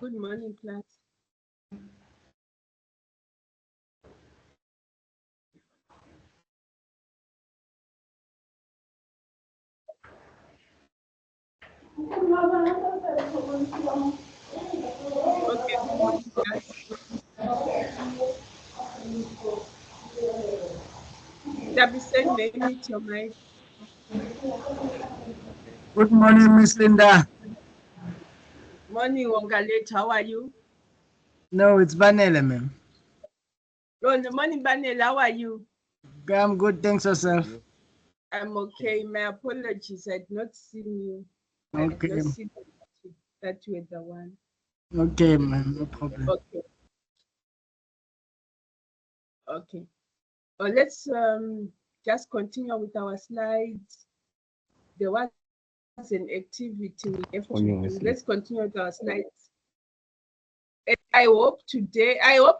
Good morning, class. Okay, good morning, class. Dabisen, may I mute your mic? Good morning, Miss Linda. Morning, Wangalet. How are you? No, it's Vanilla, ma'am. Oh, the morning, Banel. How are you? I'm good, thanks yourself. I'm okay. My apologies. I did not see you. I did Okay, not see that you were the one. okay, ma'am, no problem. Okay. Okay. Let's just continue with our slides. There was an activity we have to do. Let's continue with our slides. I hope you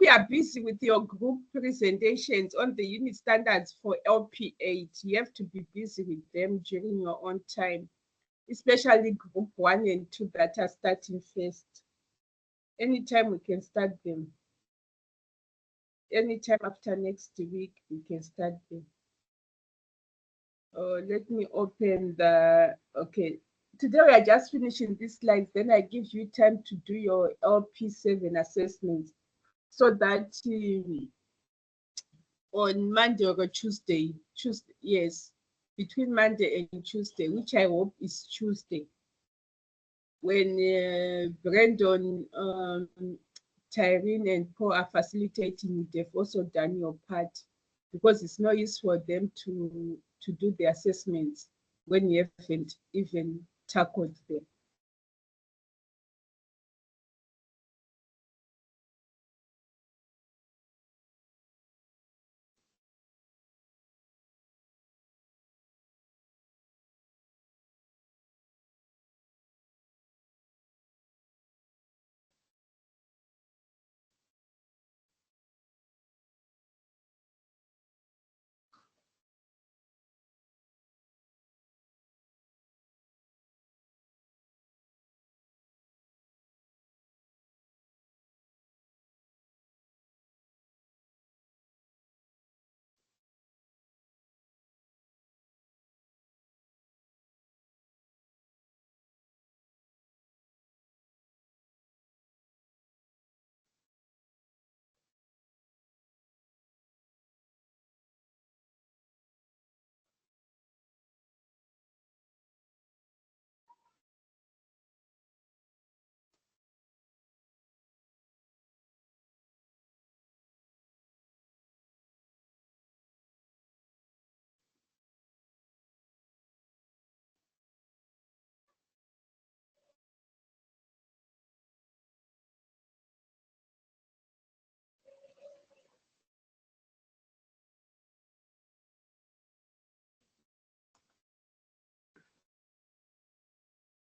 are busy with your group presentations on the unit standards for LP8. You have to be busy with them during your own time, especially group 1 and 2 that are starting first. Anytime we can start them. Anytime after next week, we can start them. Let me open okay. Today we are just finishing these slides, then I give you time to do your LP7 assessments so that on Monday or Tuesday, yes, between Monday and Tuesday, which I hope is Tuesday, when Brandon, Tyrene and Paul are facilitating, they've also done your part, because it's no use for them to do the assessments when you haven't even tackled them.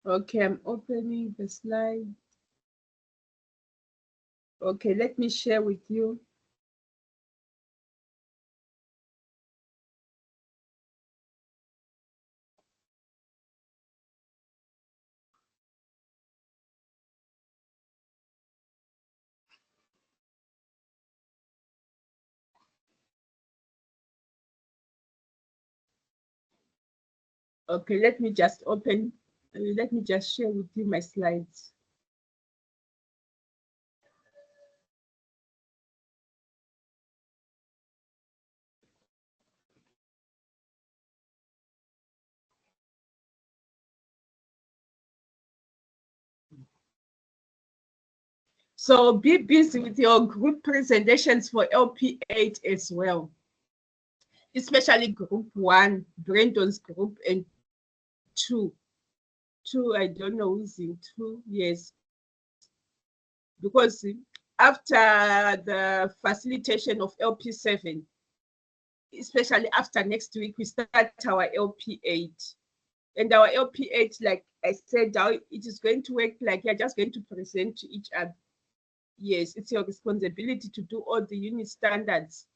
Okay, I'm opening the slide. Okay, let me share with you. Okay, let me just share with you my slides. So be busy with your group presentations for LP8 as well, especially group 1, Brandon's group, and 2. 2, I don't know who's in 2, yes. Because after the facilitation of LP7, especially after next week, we start our LP8. And our LP8, like I said, it is going to work like you're just going to present to each other. Yes, it's your responsibility to do all the unit standards.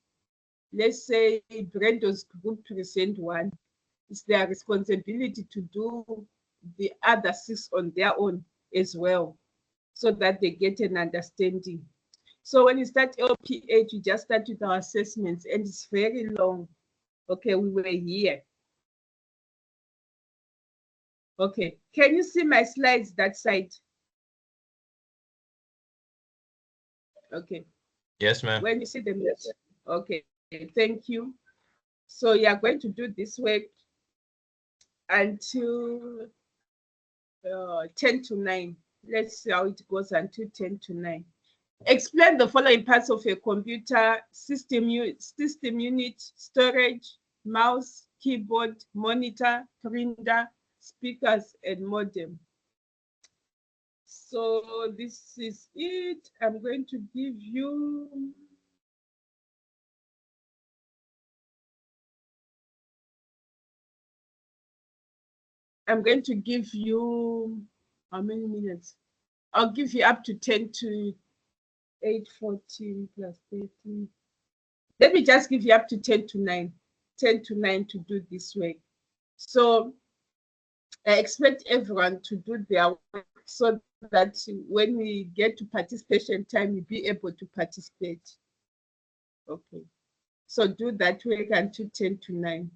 Let's say Brandon's group present 1. It's their responsibility to do the other 6 on their own as well. so that they get an understanding. So when you start LP8, you just start with our assessments, and it's very long. Okay, we were here. Okay, can you see my slides that side? Okay. Yes, ma'am. When you see them, okay, thank you. So you are going to do this work until 10 to 9. Let's see how it goes until 10 to 9. Explain the following parts of a computer: system unit, storage, mouse, keyboard, monitor, printer, speakers, and modem. So this is it. I'm going to give you how many minutes? I'll give you up to 10 to 8, 14 plus 13. Let me just give you up to 10 to 9. 10 to 9 to do this work. So I expect everyone to do their work so that when we get to participation time, you'll be able to participate. Okay. So do that work until 10 to 9.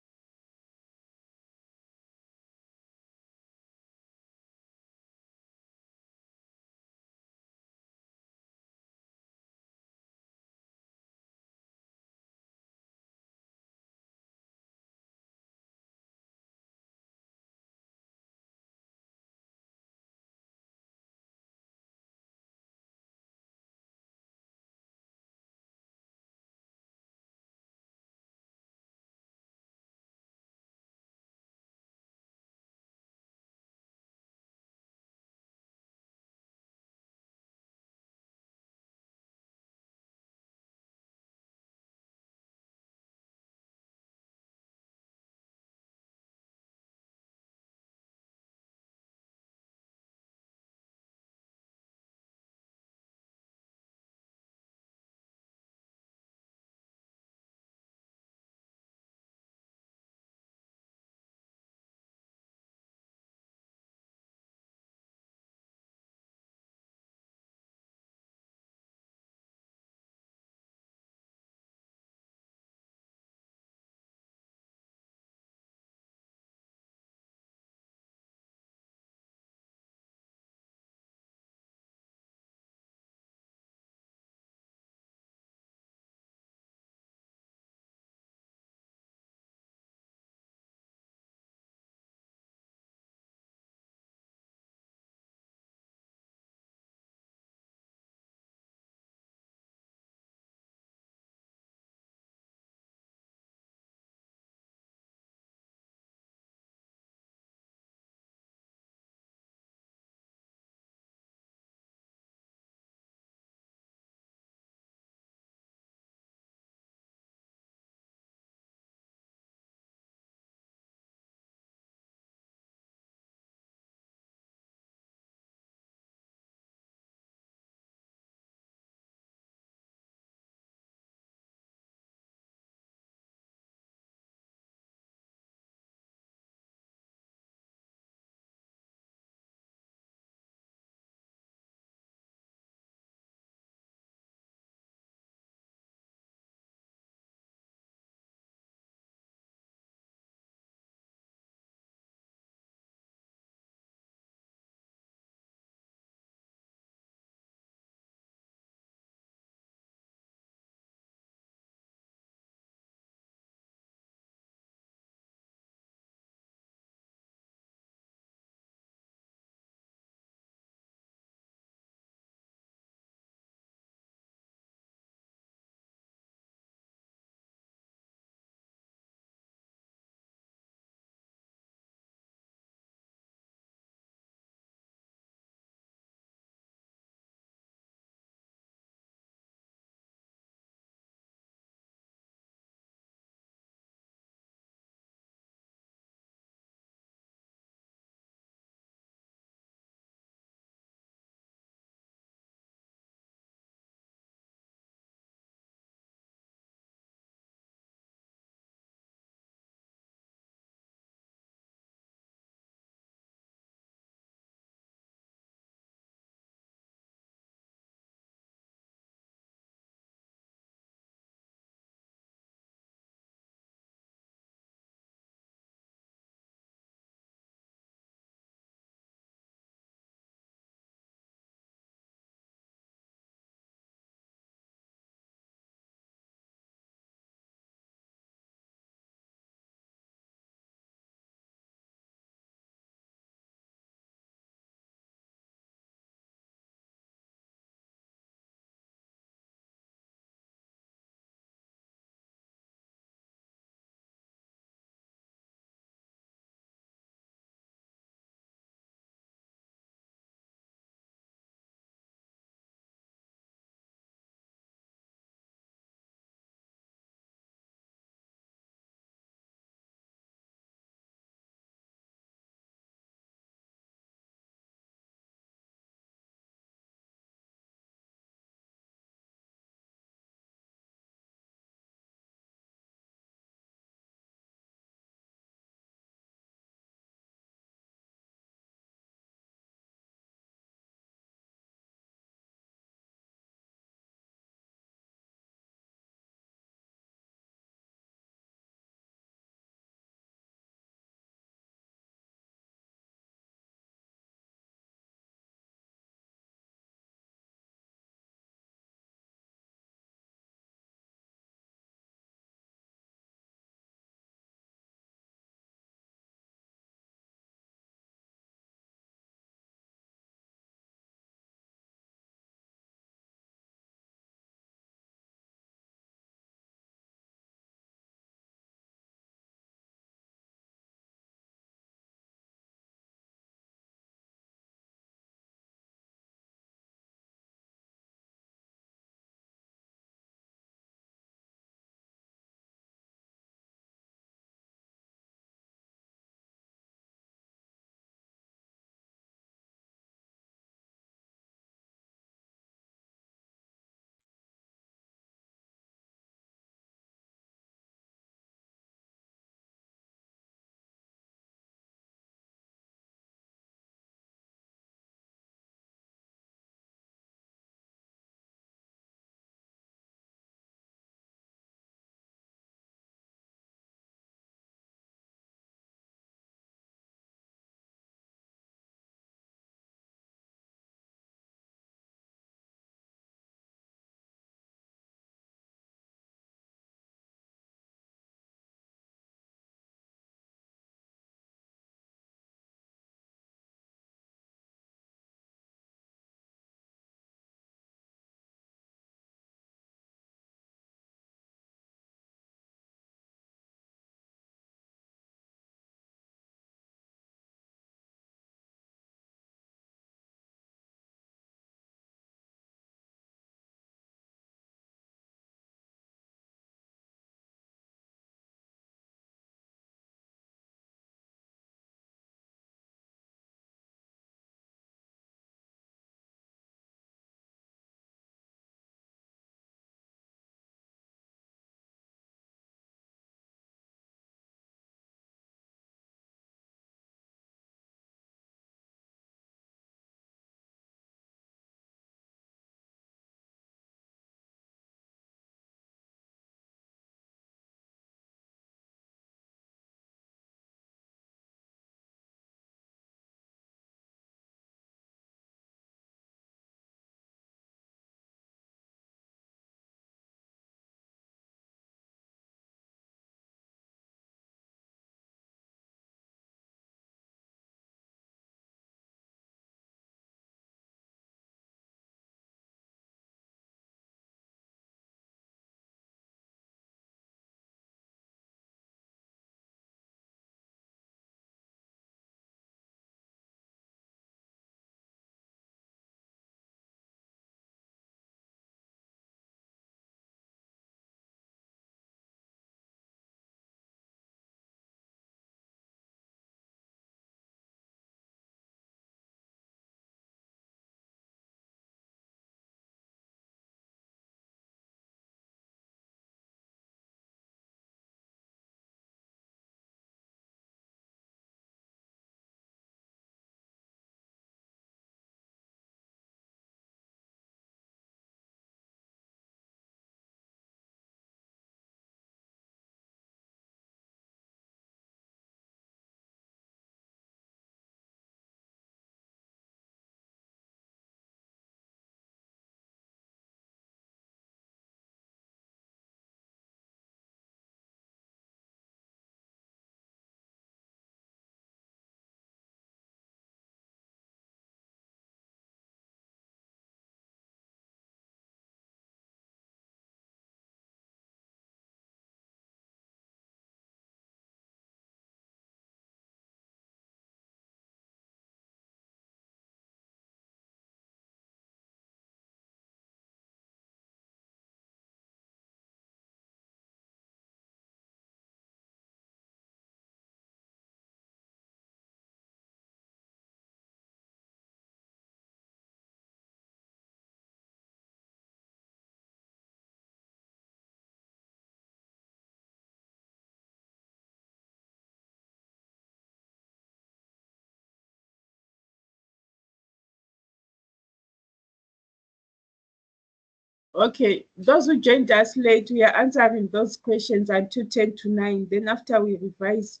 Okay, those who joined us late, we are answering those questions until 10 to 9. Then after we revise,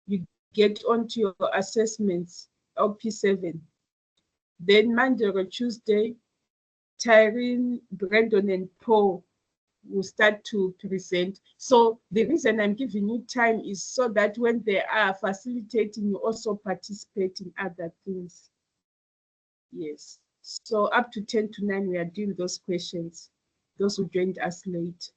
you get onto your assessments, LP7. Then Monday or Tuesday, Tyrene, Brandon, and Paul will start to present. So the reason I'm giving you time is so that when they are facilitating, you also participate in other things. Yes. So up to 10 to 9, we are doing those questions, those who joined us late.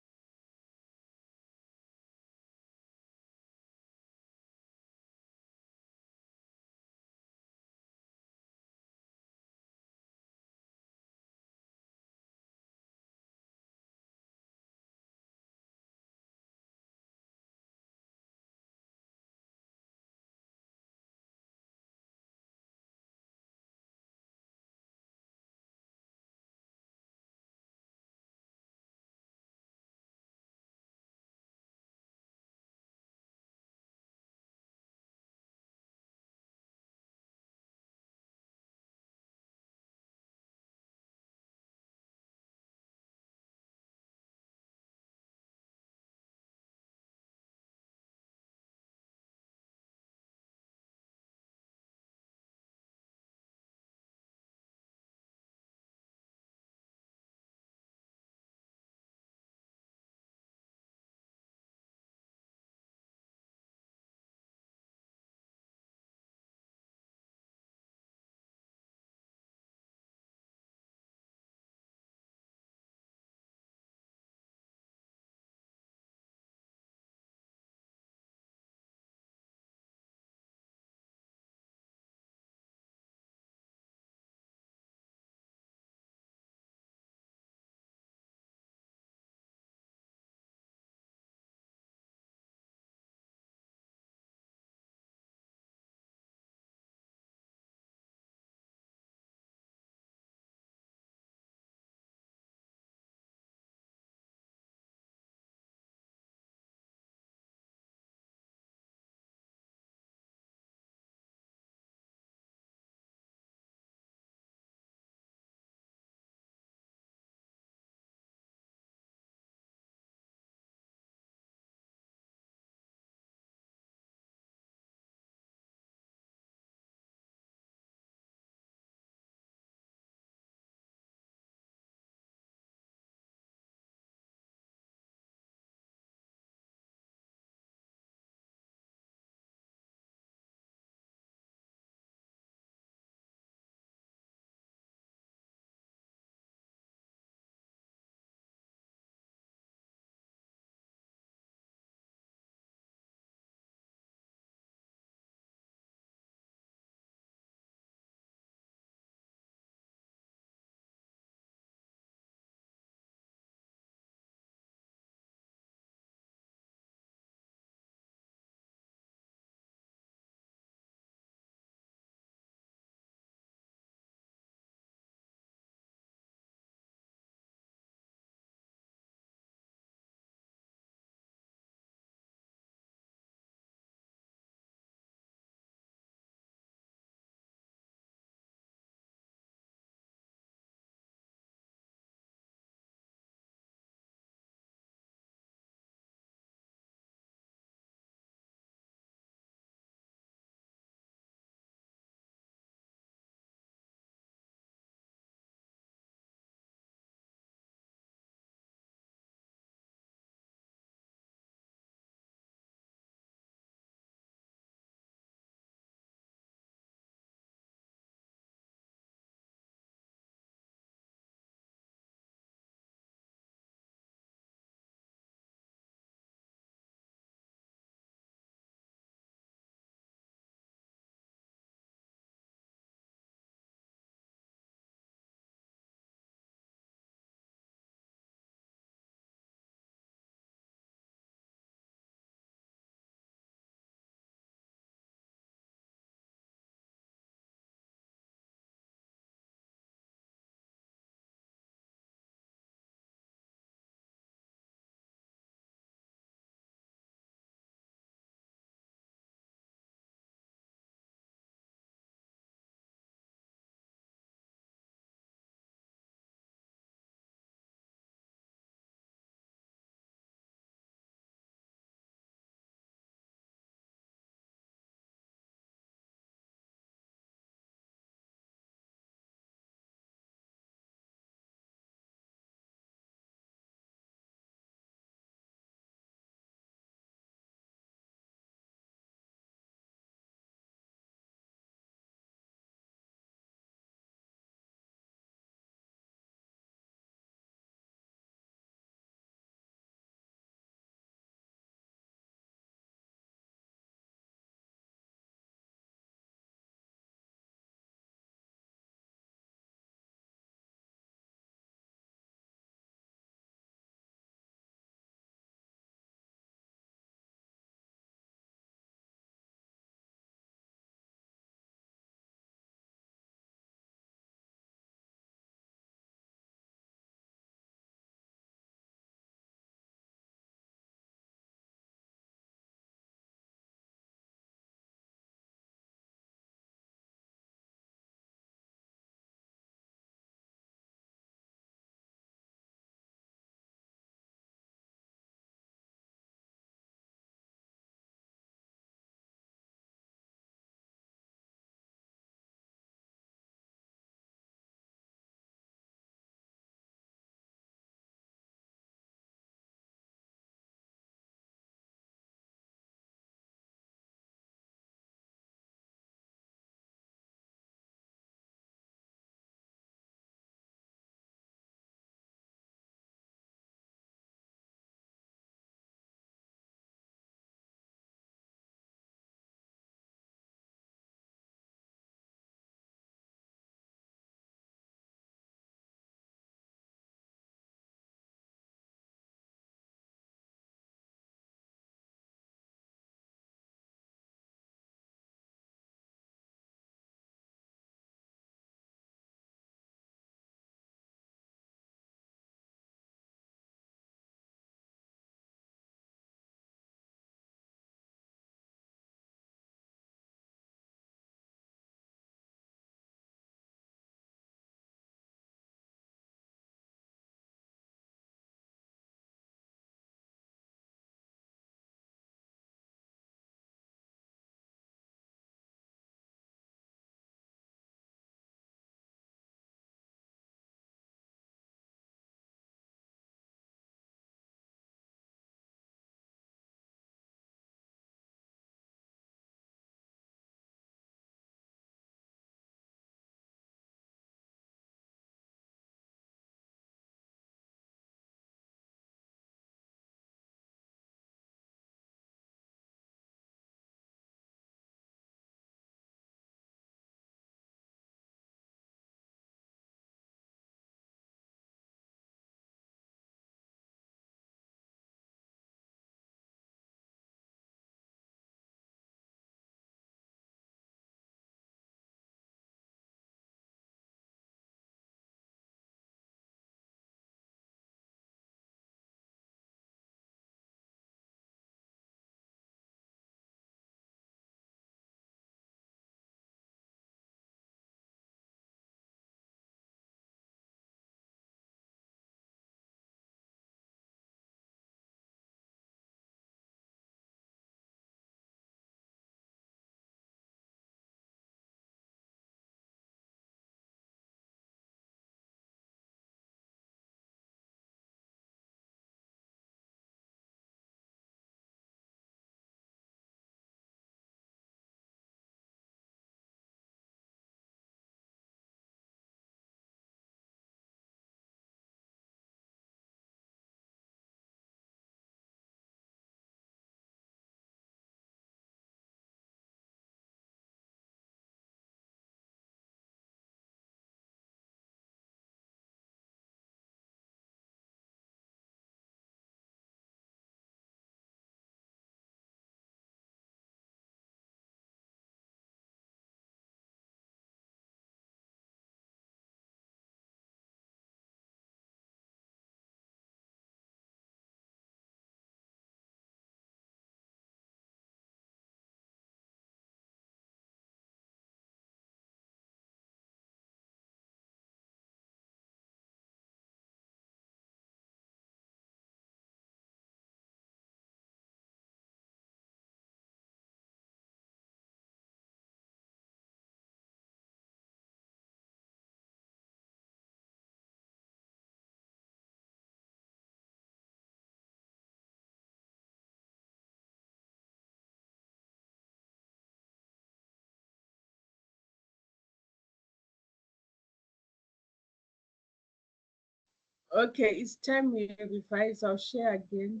Okay, it's time we revise. I'll share again.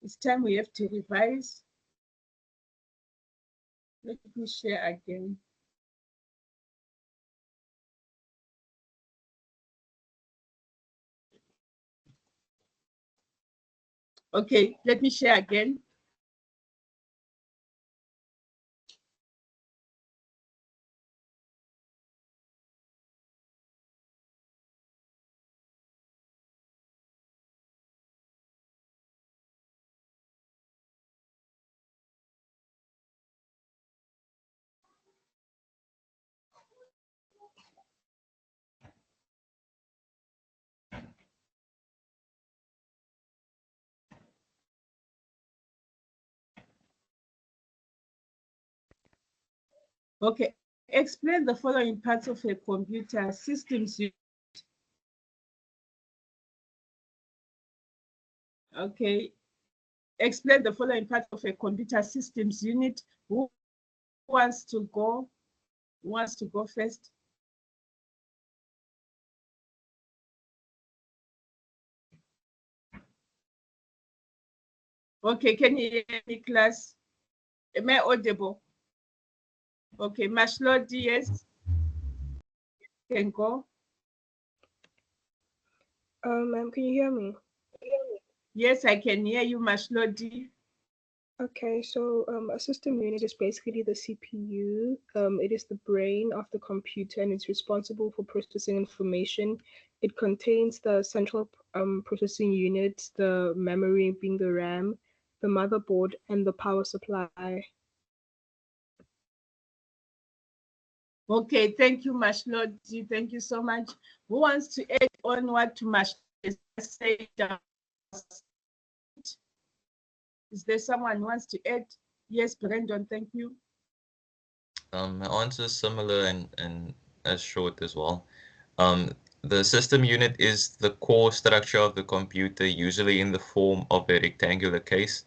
It's time we have to revise. Let me share again. Okay, let me share again. Okay, explain the following parts of a computer systems. Okay, explain the following parts of a computer systems unit. Who wants to go? Who wants to go first? Okay, can you hear me, class? Am I audible? Okay, Mashlodi, yes. Can go. Ma'am, can you hear me? Yes, I can hear you, Mashlodi. Okay, so a system unit is basically the CPU. It is the brain of the computer and it's responsible for processing information. It contains the central processing unit, the memory being the RAM, the motherboard, and the power supply. Okay, thank you, Mashlodi. Thank you so much. Who wants to add on what to Mashlodi said? Is there someone who wants to add? Yes, Brandon, thank you. My answer is similar and as short as well. The system unit is the core structure of the computer, usually in the form of a rectangular case.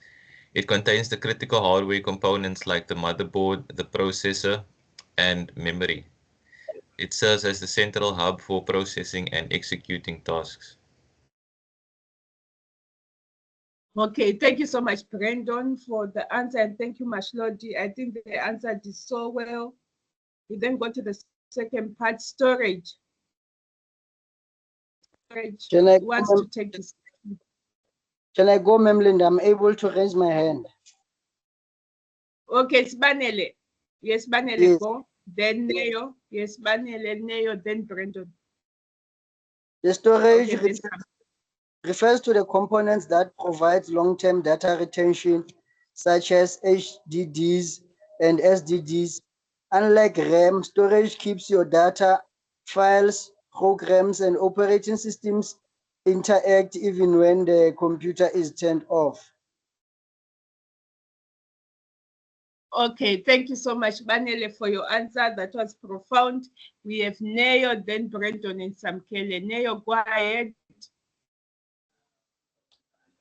It contains the critical hardware components like the motherboard, the processor, and memory. It serves as the central hub for processing and executing tasks. Okay, thank you so much, Brandon, for the answer, and thank you, Mashlodi. I think they answered this so well. We then go to the second part, storage. Storage Can I wants go, to take this. can I go, Ma'am Linda? I'm able to raise my hand. Okay, it's Banele. Yes, Banele, Yes. go. Then Neo. Yes, Banele, Neo, then Brandon. The storage Okay, then refers to the components that provide long-term data retention, such as HDDs and SSDs. Unlike RAM, storage keeps your data, files, programs, and operating systems interact even when the computer is turned off. Okay, thank you so much, Banele, for your answer. That was profound. We have Neo, then Brandon and Samkele. Neo, go ahead.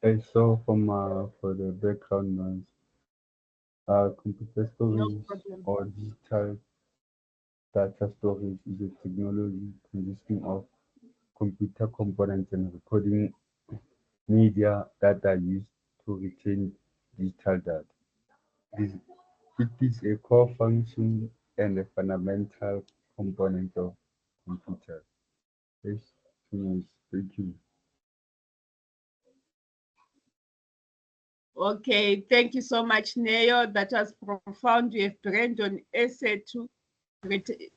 Okay, so for the background noise, computer No storage problem. or digital data storage is a technology consisting of computer components and recording media that are used to retain digital data. This, it is a core function and a fundamental component of computers. Yes, thank you. Okay, thank you so much, Neo. That was profound. We have Brandon essay to,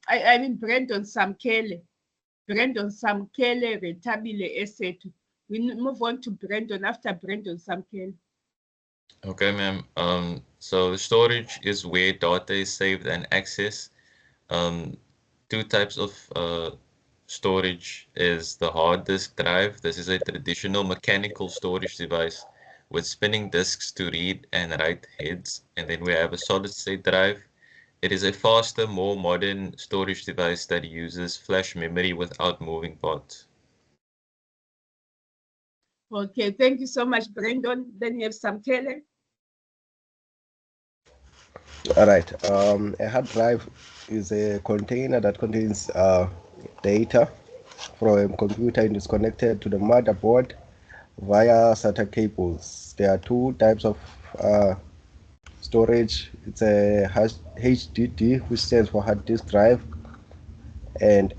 I mean Brandon Samkele. Brandon Samkele retabile essay to. We move on to Brandon after Brandon Samkele. Okay, ma'am. So the storage is where data is saved and accessed. Um, Two types of storage is the hard disk drive. This is a traditional mechanical storage device with spinning disks to read and write heads. And then we have a solid state drive. It is a faster, more modern storage device that uses flash memory without moving parts. Okay, thank you so much, Brandon. Then you have Samkele. All right. A hard drive is a container that contains data from a computer and is connected to the motherboard via SATA cables. There are two types of storage. It's a HDD, which stands for hard disk drive, and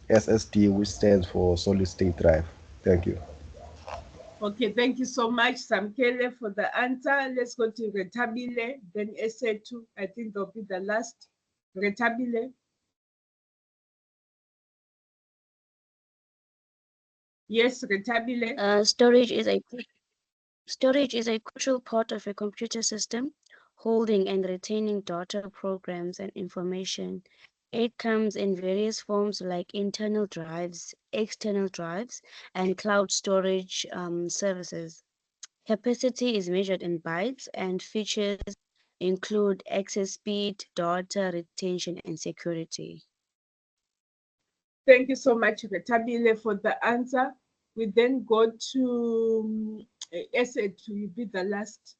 SSD, which stands for solid state drive. Thank you. Okay, thank you so much, Samkele, for the answer. Let's go to Retabile, then SA2. I think they'll be the last. Retabile. Yes, Retabile. Storage is a crucial part of a computer system, holding and retaining data, programs, and information. It comes in various forms like internal drives, external drives, and cloud storage services. Capacity is measured in bytes, and features include access speed, data retention, and security. Thank you so much, Retabile, for the answer. We then go to SA2, you be the last.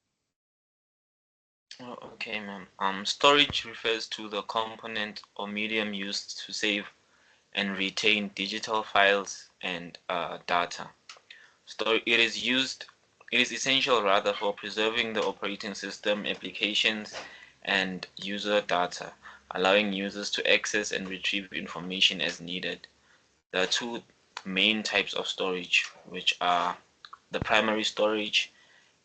Oh, okay, ma'am. Storage refers to the component or medium used to save and retain digital files and data. It is essential rather for preserving the operating system, applications, and user data, allowing users to access and retrieve information as needed. There are two main types of storage, which are the primary storage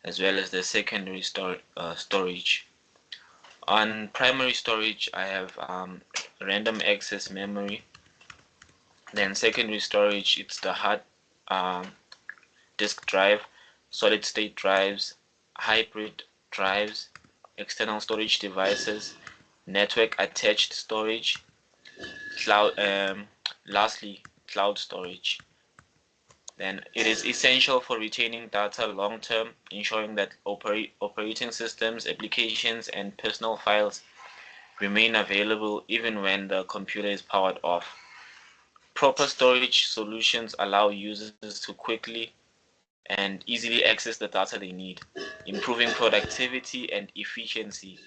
as well as the secondary storage. On primary storage, I have random access memory. Then secondary storage, it's the hard disk drive, solid state drives, hybrid drives, external storage devices, network attached storage, lastly, cloud storage. Then it is essential for retaining data long term, ensuring that operating systems, applications, and personal files remain available even when the computer is powered off. Proper storage solutions allow users to quickly and easily access the data they need, improving productivity and efficiency.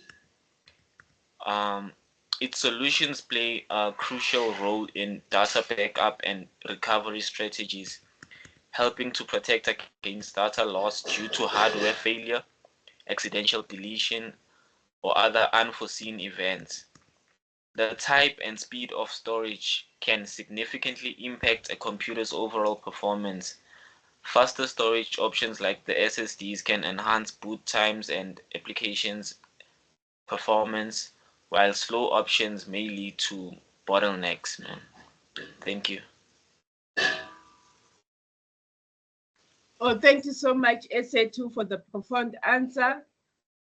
Its solutions play a crucial role in data backup and recovery strategies, helping to protect against data loss due to hardware failure, accidental deletion, or other unforeseen events. The type and speed of storage can significantly impact a computer's overall performance. Faster storage options like the SSDs can enhance boot times and applications performance, while slow options may lead to bottlenecks. Thank you. Oh, thank you so much, SA2, for the profound answer.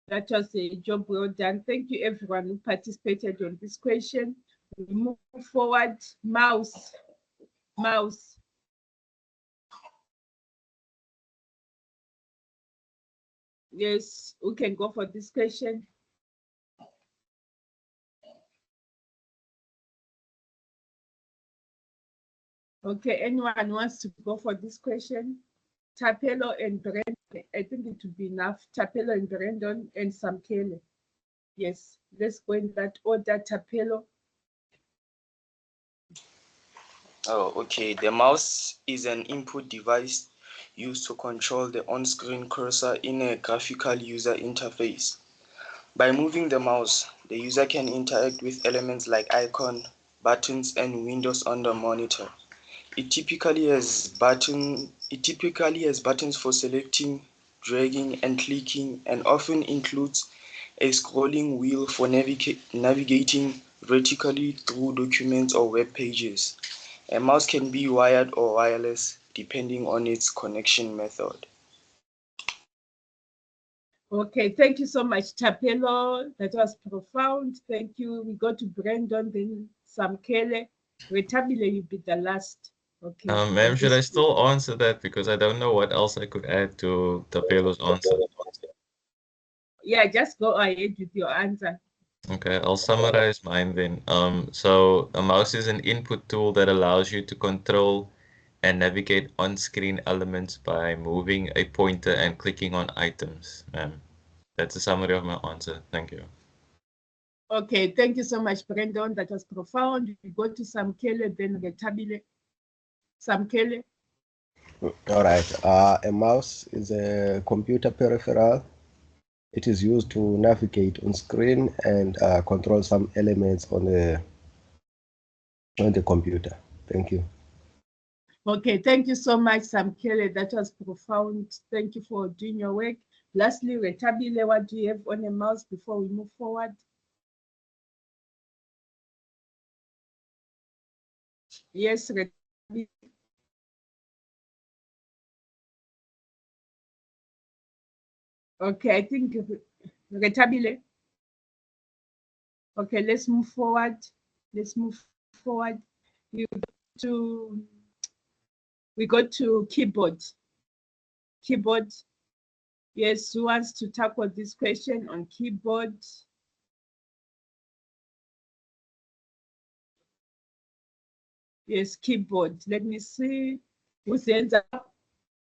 That was a job well done. Thank you, everyone who participated on this question. We move forward. Mouse. Yes, who can go for this question? Okay, anyone wants to go for this question? Tapelo and Brandon, I think it would be enough. Tapelo and Brandon and Samkele. Yes, let's go in that order. Tapelo. Oh, okay. The mouse is an input device used to control the on-screen cursor in a graphical user interface. By moving the mouse, the user can interact with elements like icons, buttons, and windows on the monitor. It typically has buttons for selecting, dragging, and clicking, and often includes a scrolling wheel for navigating vertically through documents or web pages. A mouse can be wired or wireless, depending on its connection method. Okay, thank you so much, Tapelo. That was profound. Thank you. We go to Brandon, then Samkele. Retabile, you be the last. Okay. Ma'am, should I still answer that? Because I don't know what else I could add to Tapelo's answer. Yeah, just go ahead with your answer. Okay, I'll summarize mine then. So a mouse is an input tool that allows you to control and navigate on-screen elements by moving a pointer and clicking on items, ma'am. That's a summary of my answer. Thank you. Okay, thank you so much, Brandon. That was profound. We go to Samkele, then Retabile. Samkele. All right. A mouse is a computer peripheral. It is used to navigate on screen and control some elements on the computer. Thank you. Okay, thank you so much, Samkele. That was profound. Thank you for doing your work. Lastly, Retabile, what do you have on a mouse before we move forward? Yes, Retabile. Okay, I think Retabile. Okay, let's move forward. Let's move forward. We go to keyboard. Keyboard. Yes, who wants to tackle this question on keyboard? Yes, keyboard. Let me see who's hands up.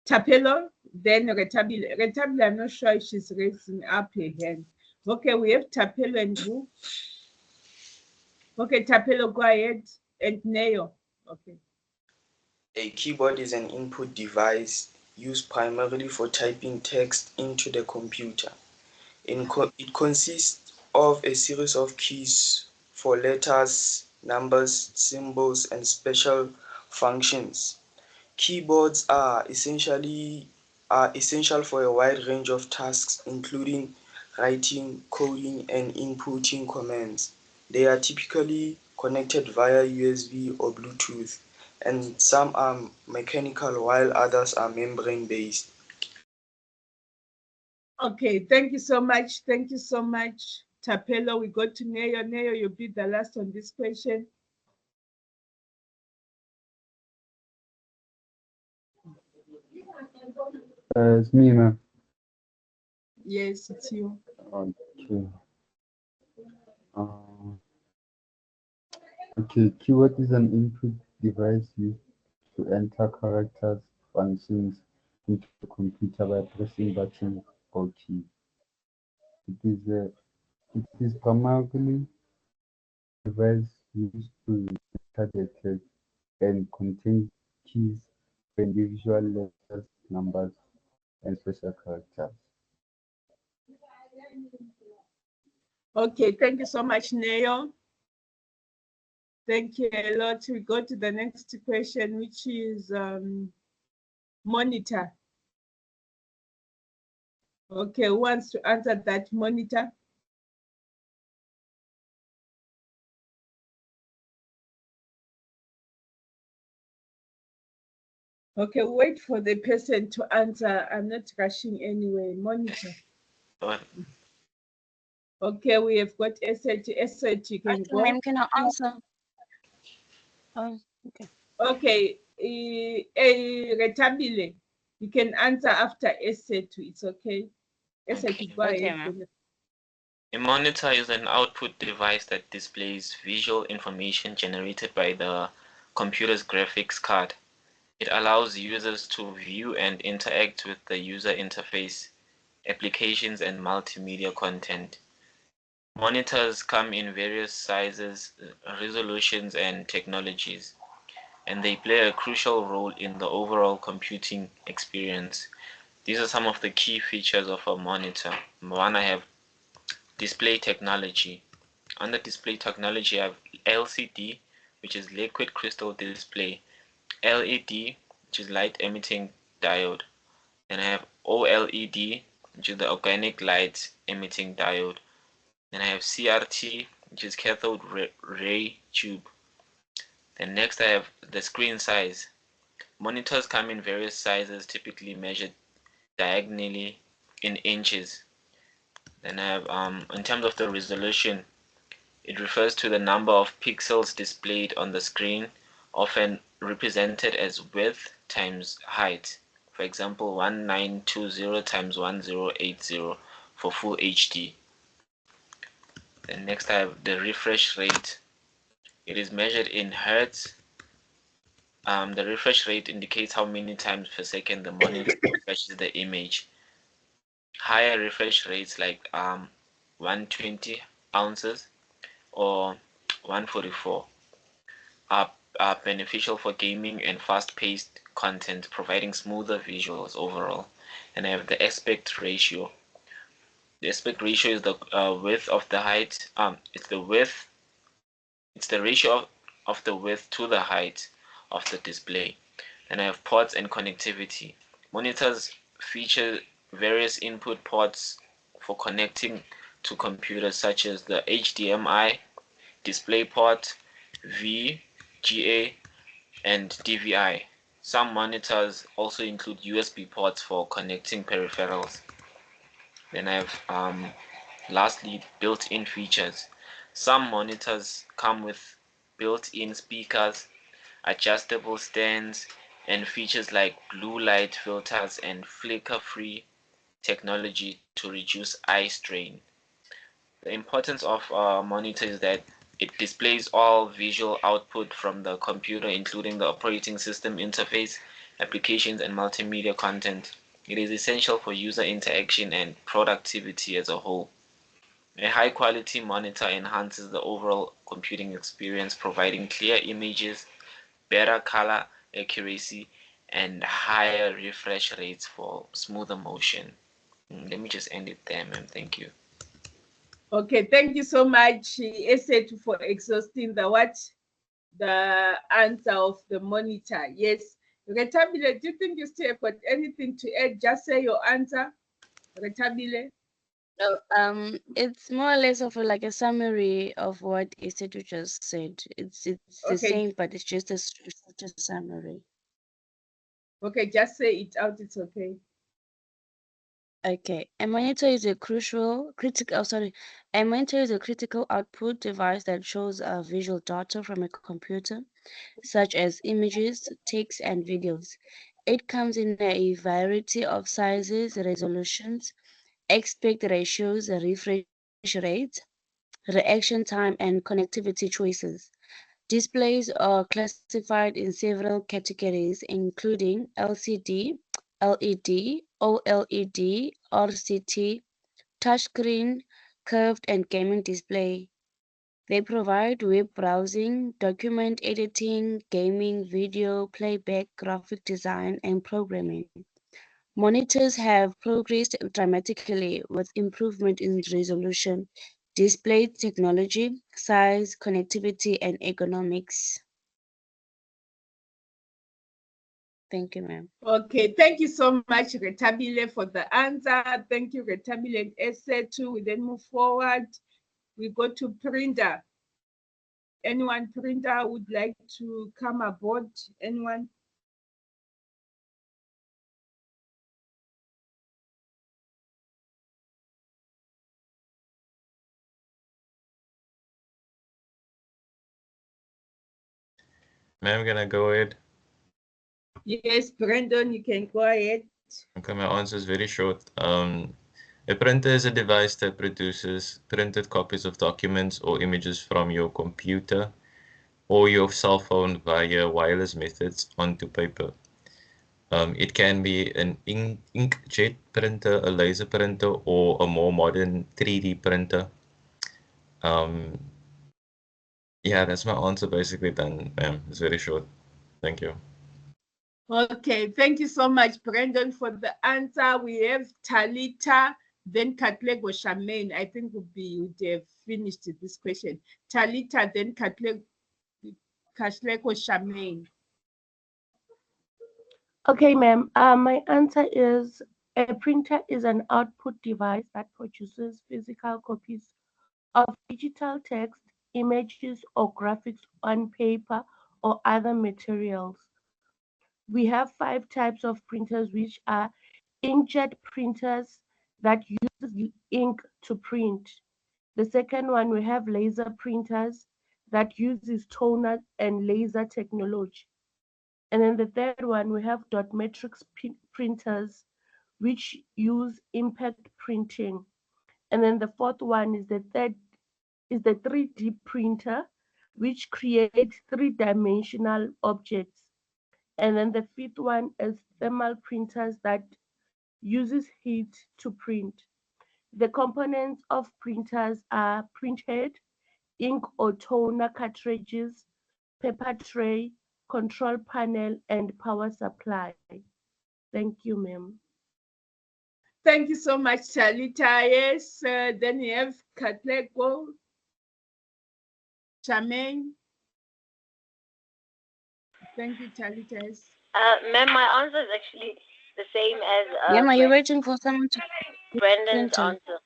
Tapelo, then Retabile. Retabile, I'm not sure if she's raising up her hand. Okay, we have Tapelo and who? Okay, Tapelo, go ahead. And Neo. Okay. A keyboard is an input device used primarily for typing text into the computer. It consists of a series of keys for letters, numbers, symbols, and special functions. Keyboards are essential for a wide range of tasks, including writing, coding, and inputting commands. They are typically connected via USB or Bluetooth, and some are mechanical while others are membrane-based. Okay, thank you so much. Thank you so much, Tapelo. We go to Neo. Neo, you'll be the last on this question. It's me, ma'am. Yes, it's you. Okay. Okay, keyword is an input device used to enter characters, functions into the computer by pressing buttons or keys. It is primarily a device used to enter the text and contains keys for individual letters, numbers, and special characters. Okay, thank you so much, Neo. Thank you a lot. We go to the next question, which is monitor. Okay, who wants to answer that, monitor? Okay, wait for the person to answer. I'm not rushing anyway. Monitor. Okay, we have got SAT. SAT, you can go. Ma'am, can I answer? Oh, okay. Okay, Retabile, you can answer after SAT. It's okay. SAT, go Okay, ahead. ma'am. A monitor is an output device that displays visual information generated by the computer's graphics card. It allows users to view and interact with the user interface, applications, and multimedia content. Monitors come in various sizes, resolutions, and technologies, and they play a crucial role in the overall computing experience. These are some of the key features of a monitor. One, I have display technology. Under display technology, I have LCD, which is liquid crystal display, LED, which is light emitting diode. Then I have OLED, which is the organic light emitting diode. Then I have CRT, which is cathode ray tube. Then next I have the screen size. Monitors come in various sizes, typically measured diagonally in inches. Then I have, in terms of the resolution, it refers to the number of pixels displayed on the screen, often represented as width times height. For example, 1920 times 1080 for full HD. Then next I have the refresh rate. It is measured in hertz. The refresh rate indicates how many times per second the monitor refreshes the image. Higher refresh rates like 120 ounces or 144 are beneficial for gaming and fast-paced content, providing smoother visuals overall. And I have the aspect ratio. The aspect ratio is the width of the height. It's the width. It's the ratio of the width to the height of the display. And I have ports and connectivity. Monitors feature various input ports for connecting to computers, such as the HDMI, DisplayPort, VGA, and DVI. Some monitors also include USB ports for connecting peripherals. Then I have lastly built-in features. Some monitors come with built-in speakers, adjustable stands, and features like blue light filters and flicker-free technology to reduce eye strain. The importance of a monitor is that it displays all visual output from the computer, including the operating system interface, applications, and multimedia content. It is essential for user interaction and productivity as a whole. A high-quality monitor enhances the overall computing experience, providing clear images, better color accuracy, and higher refresh rates for smoother motion. Let me just end it there, ma'am. Thank you. Okay, thank you so much, Eset, for exhausting the answer of the monitor. Yes. Retabile, do you think you still got anything to add? Just say your answer. Retabile. No, it's more or less of like a summary of what Isetu just said. It's the Okay. same, but it's just a shorter summary. Okay, just say it out. It's okay. Okay, a monitor is a critical output device that shows visual data from a computer, such as images, text, and videos. It comes in a variety of sizes, resolutions, aspect ratios, refresh rates, reaction time, and connectivity choices. Displays are classified in several categories, including LCD, LED, OLED, RCT, touchscreen, curved, and gaming display. They provide web browsing, document editing, gaming, video, playback, graphic design, and programming. Monitors have progressed dramatically with improvement in resolution, display technology, size, connectivity, and ergonomics. Thank you, ma'am. Okay, thank you so much, Retabile, for the answer. Thank you, Retabile and Eset. We then move forward. We go to Prinda. Anyone, Prinda, would like to come aboard? Anyone? Ma'am, can I go ahead? Yes, Brandon, you can go ahead. Okay, my answer is very short. A printer is a device that produces printed copies of documents or images from your computer or your cell phone via wireless methods onto paper. It can be an inkjet printer, a laser printer, or a more modern 3D printer. Yeah, that's my answer basically done, ma'am. It's very short. Thank you. Okay, thank you so much, Brandon, for the answer. We have Talita, then Katlego Shamaine. I think would have finished this question. Talita, then Katlego Shamaine. Okay, ma'am. My answer is a printer is an output device that produces physical copies of digital text, images, or graphics on paper or other materials. We have 5 types of printers, which are inkjet printers that use ink to print. The second one, we have laser printers that uses toner and laser technology. And then the third one, we have dot matrix printers, which use impact printing. And then the fourth one is the 3D printer, which creates three-dimensional objects. And then the fifth one is thermal printers that uses heat to print. The components of printers are printhead, ink or toner cartridges, paper tray, control panel, and power supply. Thank you, ma'am. Thank you so much, Talita. Yes, then you have Katlego, Charmaine. Thank you, Talita. Yes. Ma'am, my answer is actually the same as Ma'am, are you waiting for someone to Brendan's printer? answer.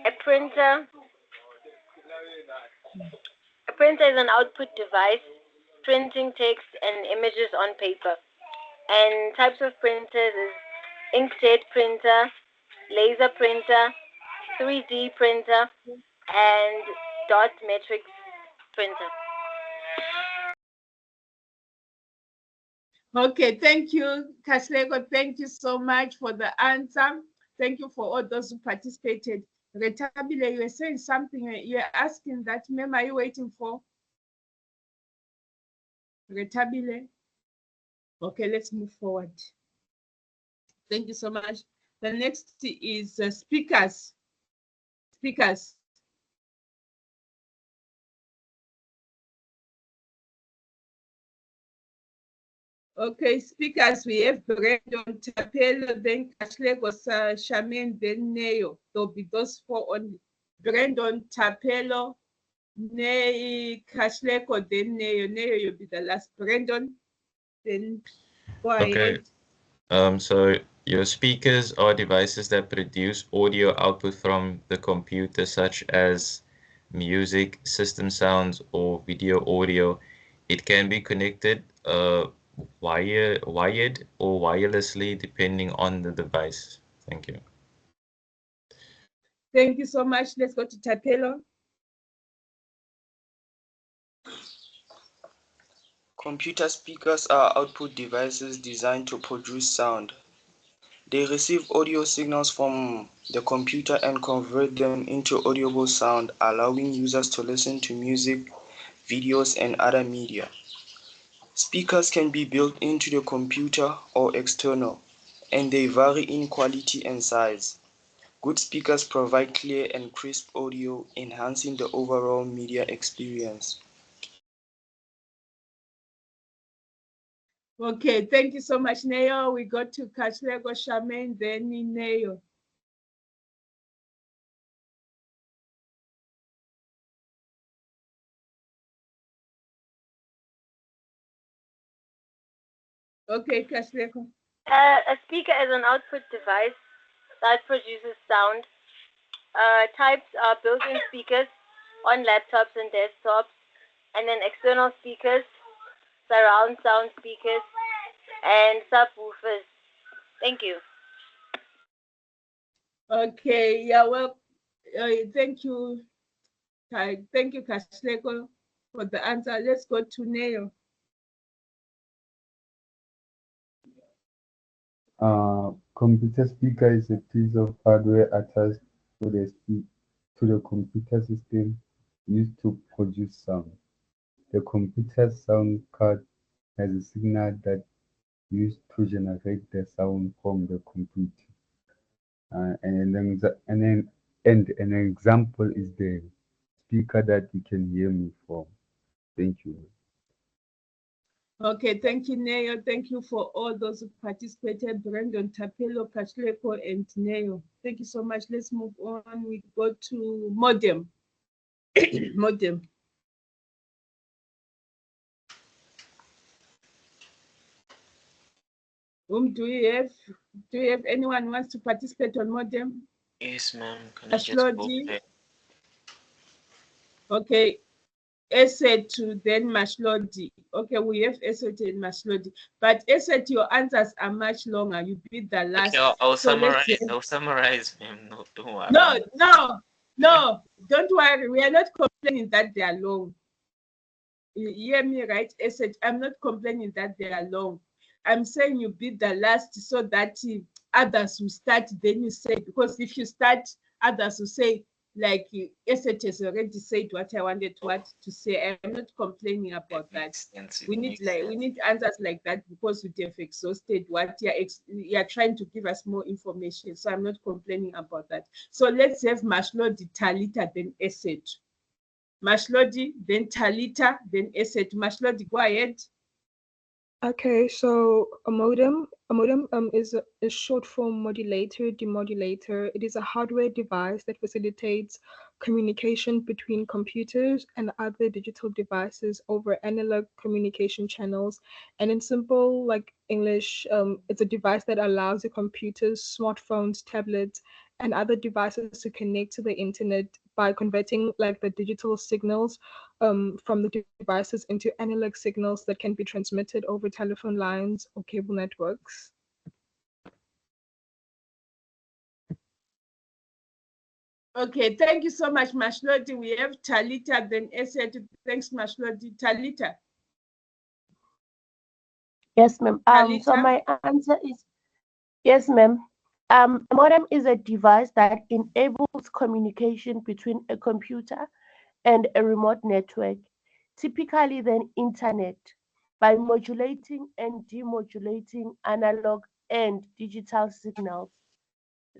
A printer. A printer is an output device, printing text and images on paper. And types of printers is inkjet printer, laser printer, 3D printer, and dot matrix printer. Okay, thank you, Katlego. Thank you so much for the answer. Thank you for all those who participated. Retabile, you were saying something. You were asking that, ma'am, are you waiting for? Retabile. Okay, let's move forward. Thank you so much. The next is speakers. Speakers. Okay, speakers, we have Brandon Tapelo, then Katlego, Charmaine, then Neo. There'll be those four only. Brandon Tapelo, Katlego, then Neo. Neo, you'll be the last. Brandon, then go ahead. Okay. So your speakers are devices that produce audio output from the computer, such as music, system sounds, or video audio. It can be connected wired or wirelessly, depending on the device. Thank you. Thank you so much. Let's go to Tapelo. Computer speakers are output devices designed to produce sound. They receive audio signals from the computer and convert them into audible sound, allowing users to listen to music, videos, and other media. Speakers can be built into the computer or external, and they vary in quality and size. Good speakers provide clear and crisp audio, enhancing the overall media experience. Okay, thank you so much, Neo. We go to Katlego, Charmaine, then Neo. Okay, Katlego. A speaker is an output device that produces sound. Types are built-in speakers on laptops and desktops, and then external speakers, surround sound speakers, and subwoofers. Thank you. Okay, yeah, well, thank you. Thank you, Katlego, for the answer. Let's go to Neo. Computer speaker is a piece of hardware attached to the computer system used to produce sound. The computer sound card has a signal that used to generate the sound from the computer. And an example is the speaker that you can hear me from. Thank you. Okay, thank you, Neo. Thank you for all those who participated, Brandon, Tapelo, Katlego, and Neo. Thank you so much. Let's move on. We go to modem. Modem. Do you have anyone who wants to participate on modem? Yes, ma'am. Can I just go Mashlodi? there? Okay, Esetu, then Mashlodi. Okay, we have Esetu and Mashlodi. But Esetu, your answers are much longer. You beat the last. Okay, I'll So summarize. I'll summarize, ma'am. No, don't worry. No, don't worry. We are not complaining that they are long. You hear me, right? Esetu, I'm not complaining that they are long. I'm saying you beat the last so that others will start, then you say, because if you start, others will say, like Eset has already said what I wanted to say. I'm not complaining about that. We need answers like that because we have exhausted what you're trying to give us more information. So I'm not complaining about that. So let's have Mashlodi, Talita, then Eset. Mashlodi, then Talita, then Eset. Mashlodi, go ahead. Okay, so a modem is a short form modulator, demodulator. It is a hardware device that facilitates communication between computers and other digital devices over analog communication channels. And in simple, like English, it's a device that allows your computers, smartphones, tablets, and other devices to connect to the internet by converting like the digital signals from the devices into analog signals that can be transmitted over telephone lines or cable networks. Okay, thank you so much, Mashlodi. We have Talita, then Eset. Thanks, Mashlodi. Talita. Yes, ma'am. So Talita? my answer is yes, ma'am. A modem is a device that enables communication between a computer and a remote network, typically the internet, by modulating and demodulating analog and digital signals.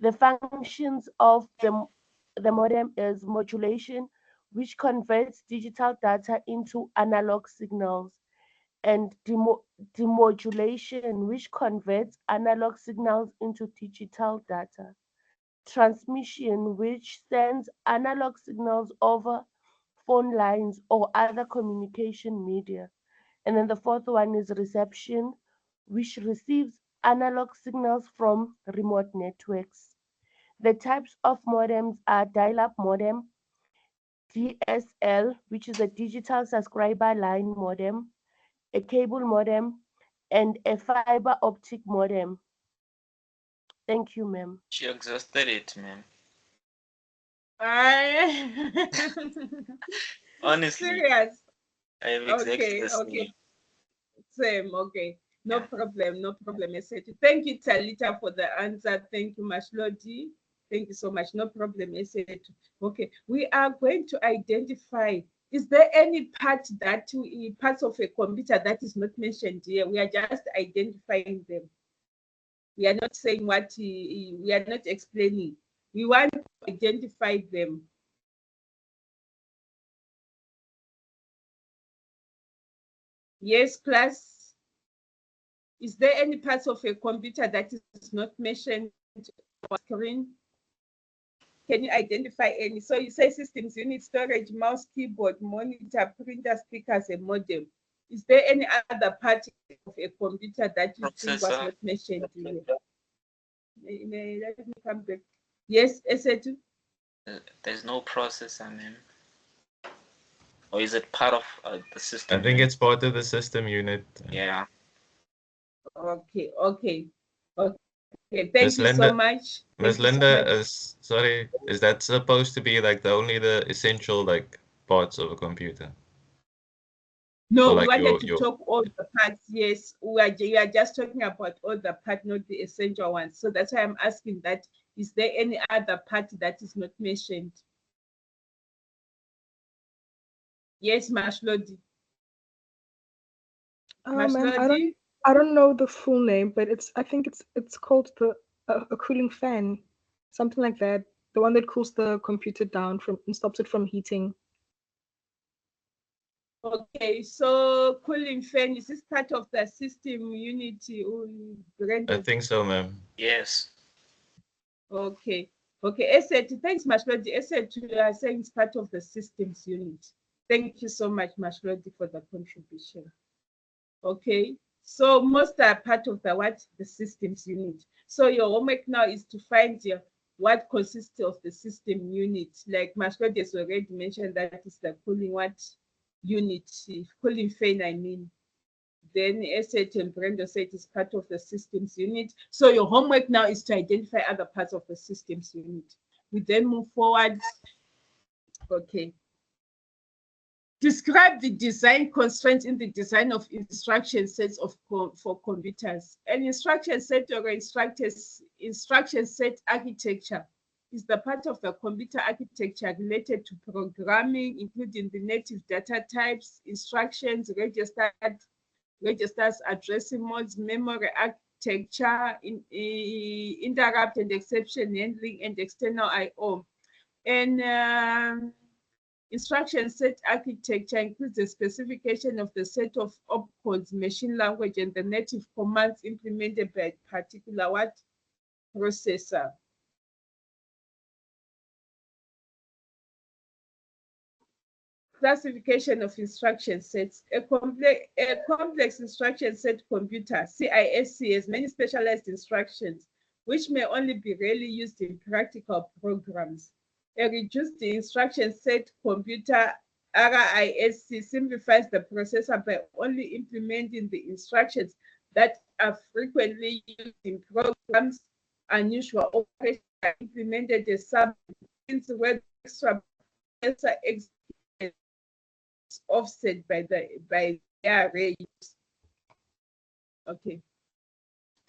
The functions of the modem is modulation, which converts digital data into analog signals, and demodulation, which converts analog signals into digital data. Transmission, which sends analog signals over phone lines or other communication media. And then the fourth one is reception, which receives analog signals from remote networks. The types of modems are dial-up modem, DSL, which is a digital subscriber line modem, a cable modem, and a fiber optic modem. Thank you, ma'am. She exhausted it, ma'am. Honestly, Serious? I have exactly Okay, the same. okay. Same, okay. No Yeah. problem, no problem. Eset. Thank you, Talita, for the answer. Thank you, Mashlodi. Thank you so much. No problem, Eset. Okay, we are going to identify, is there any parts of a computer that is not mentioned here? We are just identifying them. We are not saying we are not explaining. We want to identify them. Yes, class. Is there any parts of a computer that is not mentioned on the screen? Can you identify any? So you say systems, unit, storage, mouse, keyboard, monitor, printer, speakers, and modem. Is there any other part of a computer that you think was Processor. not mentioned here? Let me come back. Yes, Esetu? There's no processor, ma'am. Or is it part of the system? I think it's part of the system unit. Yeah. Okay, okay. Okay, thank you so much. Miss Linda, is that supposed to be like only the essential like parts of a computer? No, Or we like wanted to your talk all the parts. Yes, we are just talking about all the parts, not the essential ones. So that's why I'm asking that. Is there any other part that is not mentioned? Yes, Mashlodi. Mashlodi? I don't know the full name, but I think it's called a cooling fan, something like that. The one that cools the computer down and stops it from heating. Okay, so cooling fan, is this part of the system unity? I think so, ma'am. Yes. Okay. Okay, Eset, thanks, Mashlodi. Eset, you are saying it's part of the systems unit. Thank you so much, Mashlodi, for the contribution. Okay, so most are part of the systems unit. So your homework now is to find what consists of the system unit. Like Mashlodi has already mentioned, that is the cooling unit, cooling fan, I mean. Then Eset and Brenda said it's part of the systems unit. So your homework now is to identify other parts of the systems unit. We then move forward. Okay. Describe the design constraints in the design of instruction sets for computers. An instruction set or instruction set architecture is the part of the computer architecture related to programming, including the native data types, instructions, registers, addressing modes, memory architecture, interrupt and exception handling, and external I/O. And Instruction set architecture includes the specification of the set of opcodes, machine language, and the native commands implemented by a particular what processor. Classification of instruction sets. A complex instruction set computer, CISC, has many specialized instructions, which may only be rarely used in practical programs. A reduced instruction set computer, RISC, simplifies the processor by only implementing the instructions that are frequently used in programs. Unusual operations are implemented as subroutines where the extra processor offset by their array use. Okay.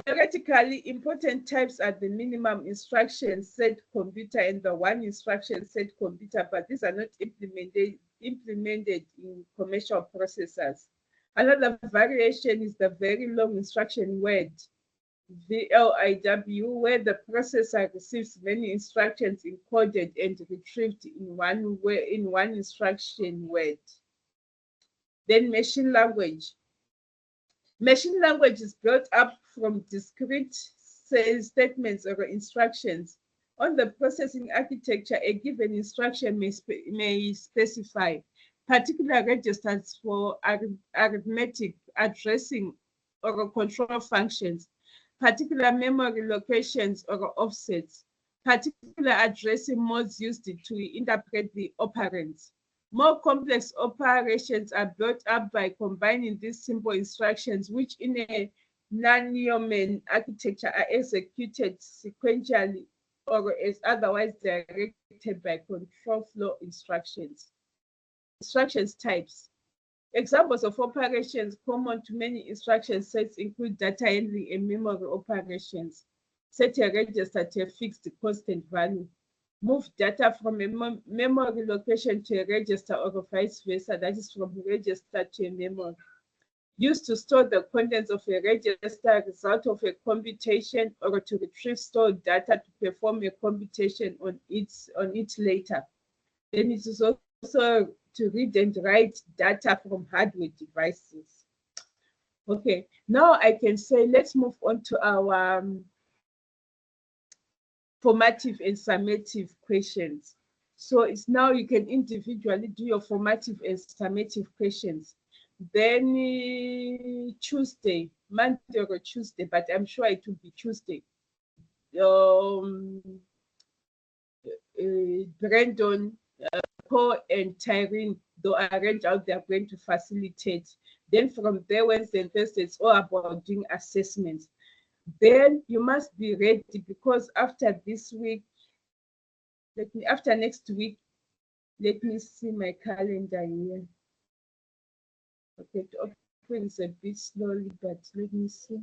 Theoretically, important types are the minimum instruction set computer and the one instruction set computer, but these are not implemented in commercial processors. Another variation is the very long instruction word, VLIW, where the processor receives many instructions encoded and retrieved in one instruction word. Then machine language. Machine language is built up from discrete statements or instructions. On the processing architecture, a given instruction may specify particular registers for arithmetic, addressing, or control functions, particular memory locations or offsets, particular addressing modes used to interpret the operands. More complex operations are built up by combining these simple instructions, which in a non-Neumann architecture are executed sequentially or as otherwise directed by control flow instructions. Instructions types. Examples of operations common to many instruction sets include data handling and memory operations. Set a register to a fixed constant value. Move data from a memory location to a register or vice versa, that is from a register to a memory. Used to store the contents of a register, result of a computation, or to retrieve stored data to perform a computation on it later. Then it is also to read and write data from hardware devices. Okay, now I can say let's move on to our formative and summative questions. So it's now you can individually do your formative and summative questions. Then Tuesday, Monday or Tuesday, but I'm sure it will be Tuesday. Brandon, Paul, and Tyrene, they'll arrange out they're going to facilitate. Then from there, Wednesday and Thursday, it's all about doing assessments. Then you must be ready because after this week, after next week, let me see my calendar here. Okay, it opens a bit slowly, but let me see.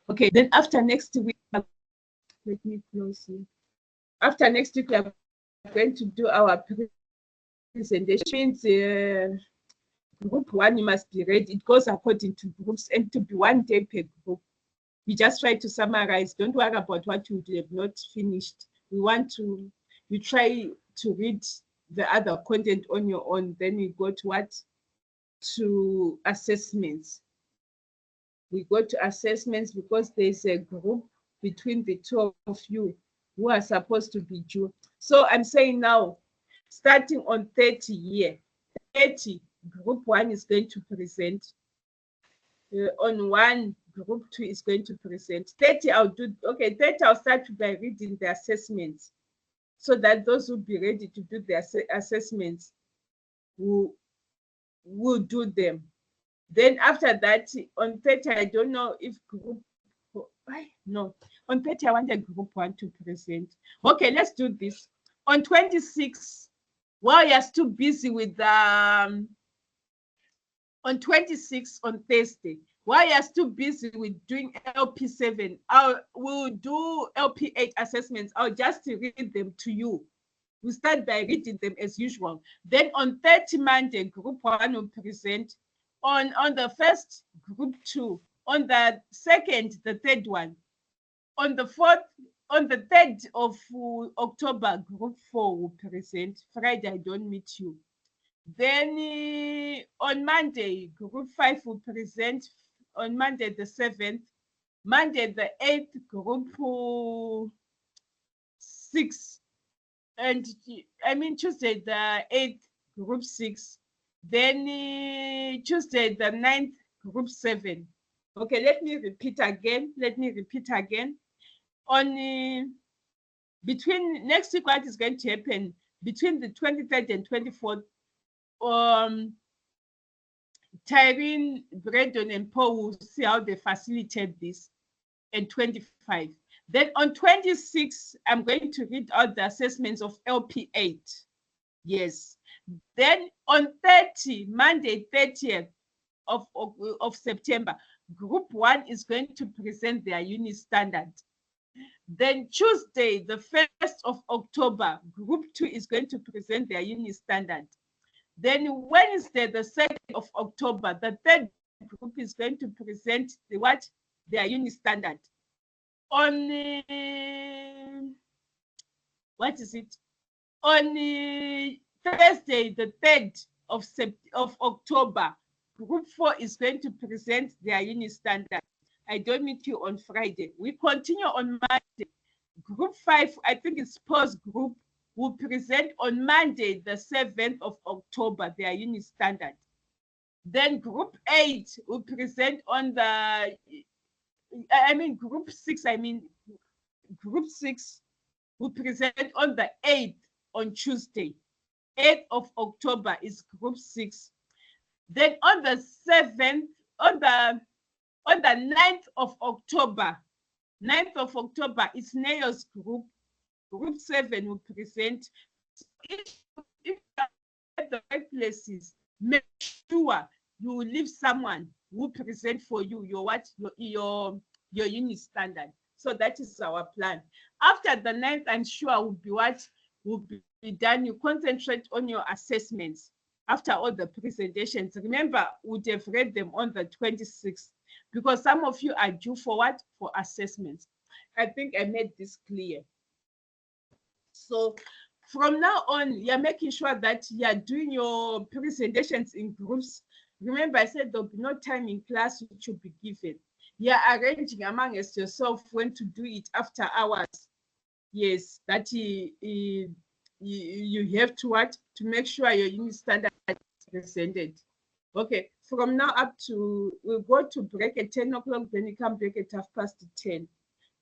Okay, then after next week, let me close here. After next week, we are going to do our presentation. Means group one, you must be ready. It goes according to groups and to be 1 day per group. We just try to summarize. Don't worry about what you have not finished. You try to read the other content on your own. Then we go to what? To assessments. We go to assessments because there's a group between the two of you who are supposed to be due. So I'm saying now, starting on 30 here, 30, group one is going to present. On one, group two is going to present. 30, I'll do, okay, 30, I'll start by reading the assessments so that those who be ready to do the assessments will do them. Then after that, on 30, I don't know if group, no, on 30, I want a group one to present. Okay, let's do this. On 26, while you're still busy with on 26 on Thursday, while you're still busy with doing LP7, we'll do LP8 assessments. I'll just read them to you. We start by reading them as usual. Then on 30 Monday, group 1 will present. On the first, group 2. On the second, the third one. On the 3rd of October, group 4 will present. Friday, I don't meet you. Then on Monday, group 5 will present on Monday the 7th. Monday the 8th, group 6. And I mean Tuesday the 8th, group 6. Then Tuesday the 9th, group 7. Okay, let me repeat again. On between next week, what is going to happen between the 23rd and 24th? Tyrene, Braden, and Paul will see how they facilitate this. And 25. Then on 26, I'm going to read out the assessments of LP8. Yes. Then on 30, Monday, 30th of September, group 1 is going to present their unit standard. Then Tuesday, the 1st of October, group 2 is going to present their unit standard. Then Wednesday, the 2nd of October, the 3rd group is going to present their unit standard. On what is it? On Thursday, the 3rd of October, group 4 is going to present their unit standard. I don't meet you on Friday. We continue on Monday. Group 5, I think it's post group, will present on Monday, the 7th of October, their unit standard. Then group 8 will present on the, group 6 will present on the 8th on Tuesday. 8th of October is group 6. Then on the 7th, on the 9th of October, 9th of October is NEO's group. Group 7 will present. If you are at the right places, make sure you will leave someone who present for you your unit standard. So that is our plan. After the 9th, I'm sure will be done. You concentrate on your assessments after all the presentations. Remember, we would have read them on the 26th because some of you are due for what? For assessments. I think I made this clear. So from now on, you're making sure that you're doing your presentations in groups. Remember, I said there'll be no time in class which will be given. You're arranging amongst yourself when to do it after hours. Yes, that you have to make sure your unit standard is presented. Okay, from now up to, we'll go to break at 10 o'clock, then you come break at 10:30.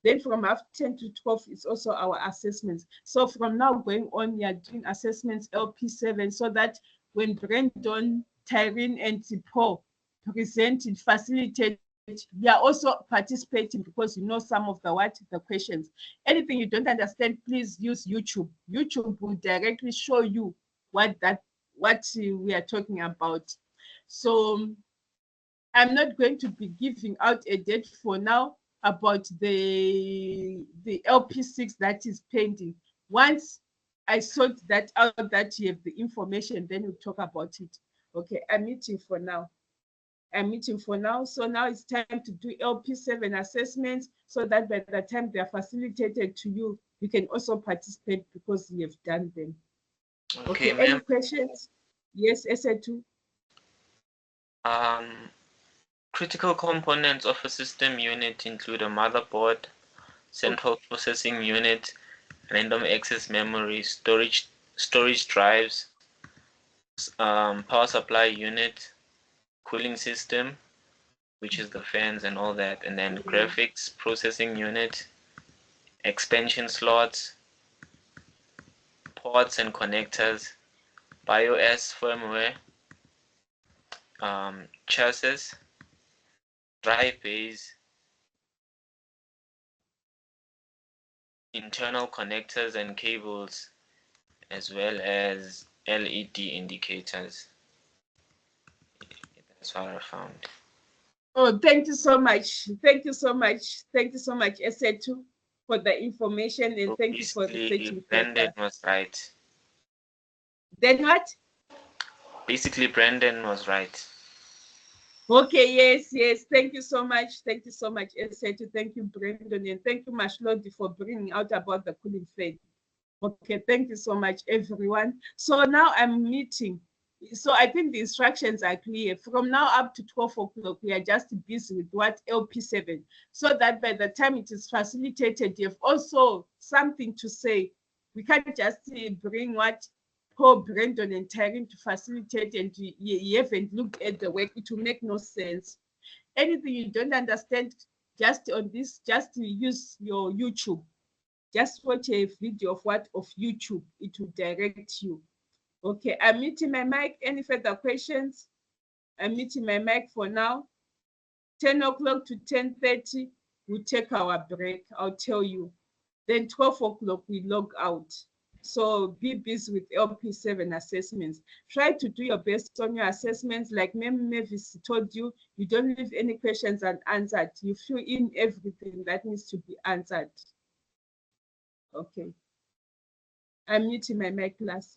Then from 10 to 12 is also our assessments. So from now going on, you're doing assessments LP7 so that when Brandon, Tyrene, and Paul presented, facilitated, you are also participating because you know some of the questions. Anything you don't understand, please use YouTube. YouTube will directly show you what we are talking about. So I'm not going to be giving out a date for now about the LP6 that is pending. Once I sort that out, that you have the information, then we'll talk about it. Okay, I'm meeting for now. So now it's time to do LP7 assessments so that by the time they are facilitated to you, you can also participate because you have done them. Okay, any questions? Yes, SA2. Critical components of a system unit include a motherboard, central processing unit, random access memory, storage drives, power supply unit, cooling system, which is the fans and all that, and then graphics processing unit, expansion slots, ports and connectors, BIOS firmware, chassis, drive bays, internal connectors and cables, as well as LED indicators. That's what I found. Oh, thank you so much. Thank you so much, SA2, for the information, and thank you for the searching. Brandon was right. Then what? Basically, Brandon was right. Okay, yes. Thank you so much. Thank you so much, Esetu. Thank you, Brandon, and thank you, Mashlodi, for bringing out about the cooling fade. Okay, thank you so much, everyone. So now I'm meeting. So I think the instructions are clear. From now up to 12 o'clock, we are just busy with what LP7, so that by the time it is facilitated, you have also something to say. We can't just bring what Paul, Brandon, and Tyrin to facilitate, and you haven't looked at the work. It will make no sense. Anything you don't understand, just on this, just use your YouTube. Just watch a video of what of YouTube. It will direct you. Okay, I'm muting my mic. Any further questions? I'm muting my mic for now. 10 o'clock to 10:30, we'll take our break. I'll tell you. Then 12 o'clock, we log out. So be busy with LP7 assessments. Try to do your best on your assessments. Like Mavis told you, you don't leave any questions unanswered. You fill in everything that needs to be answered. Okay. I'm muting my mic, class.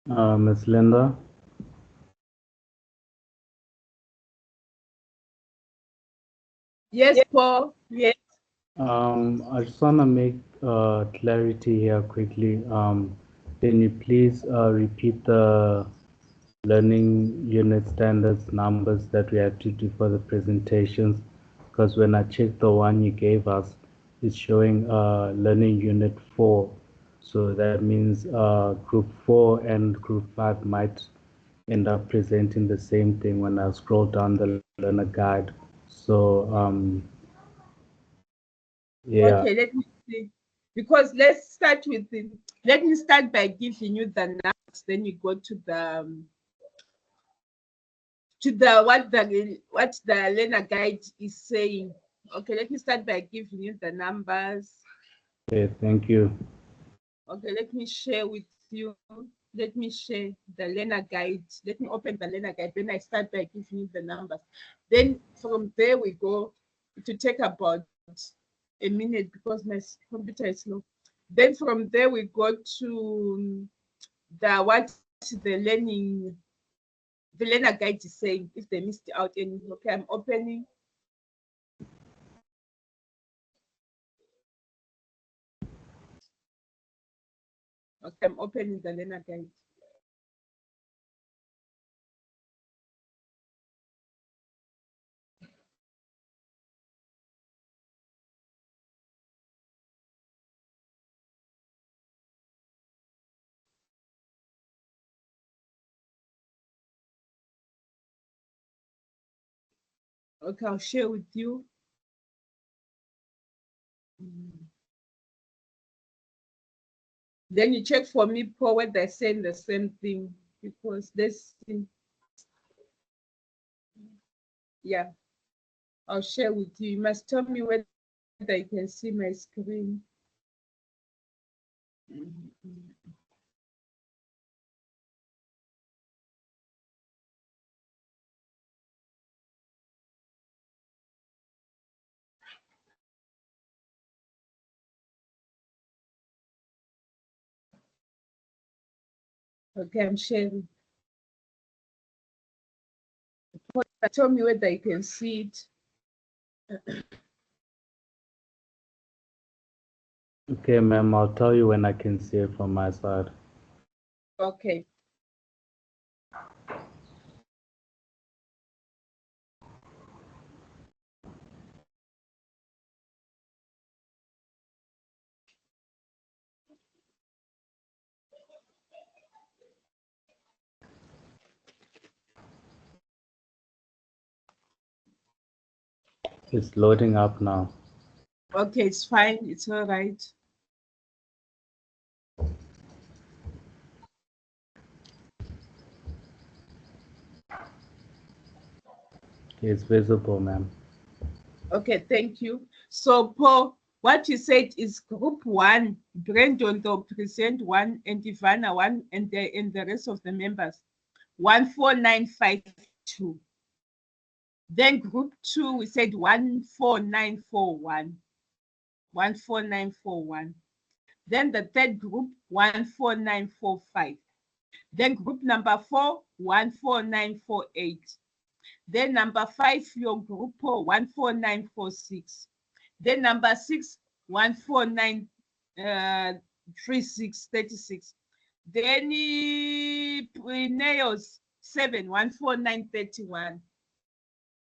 Ms. Linda? Yes, Paul. Yes. I just want to make clarity here quickly. Can you please repeat the learning unit standards numbers that we have to do for the presentations? Because when I checked the one you gave us, it's showing learning unit 4. So that means group 4 and group 5 might end up presenting the same thing when I scroll down the learner guide. So yeah. Okay, let me see. Because let's start with the, let me start by giving you the numbers, then you go to the what the learner guide is saying. Okay, let me start by giving you the numbers. Okay, thank you. Okay, let me share with you. Let me share the learner guide. Let me open the learner guide. Then I start by giving you the numbers. Then from there we go to take about a minute because my computer is slow. Then from there we go to the what the learner guide is saying if they missed out any. Okay, I'm opening. Okay, I'm opening the learner guide. Okay, I'll share with you. Then you check for me, Paul, whether they're saying the same thing because this, yeah, I'll share with you. You must tell me whether you can see my screen. Okay, I'm sharing. Tell me whether you can see it. Okay, ma'am, I'll tell you when I can see it from my side. Okay. It's loading up now. Okay, it's fine. It's all right. It's visible, ma'am. Okay, thank you. So, Paul, what you said is group 1, Brandon will present 1, and Ivana 1, and the rest of the members 14952. Then group 2, we said 14941. 14941. Then the third group 14945. Then group number 4 14948. Then number 5, your group 14946. Then number 6 14936. Then nails 7 14931.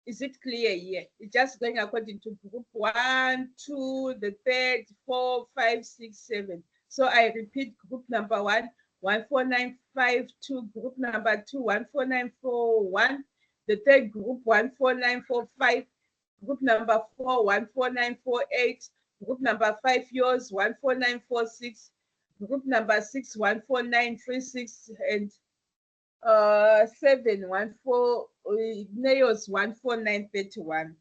Is it clear here? It's just going according to group 1, 2, the third, 4, 5, 6, 7. So I repeat, group number 1 14952, group number 2 14941, the third group 14945, group number 4 14948, group number 5 yours 14946, group number 6 14936, and 714 14931.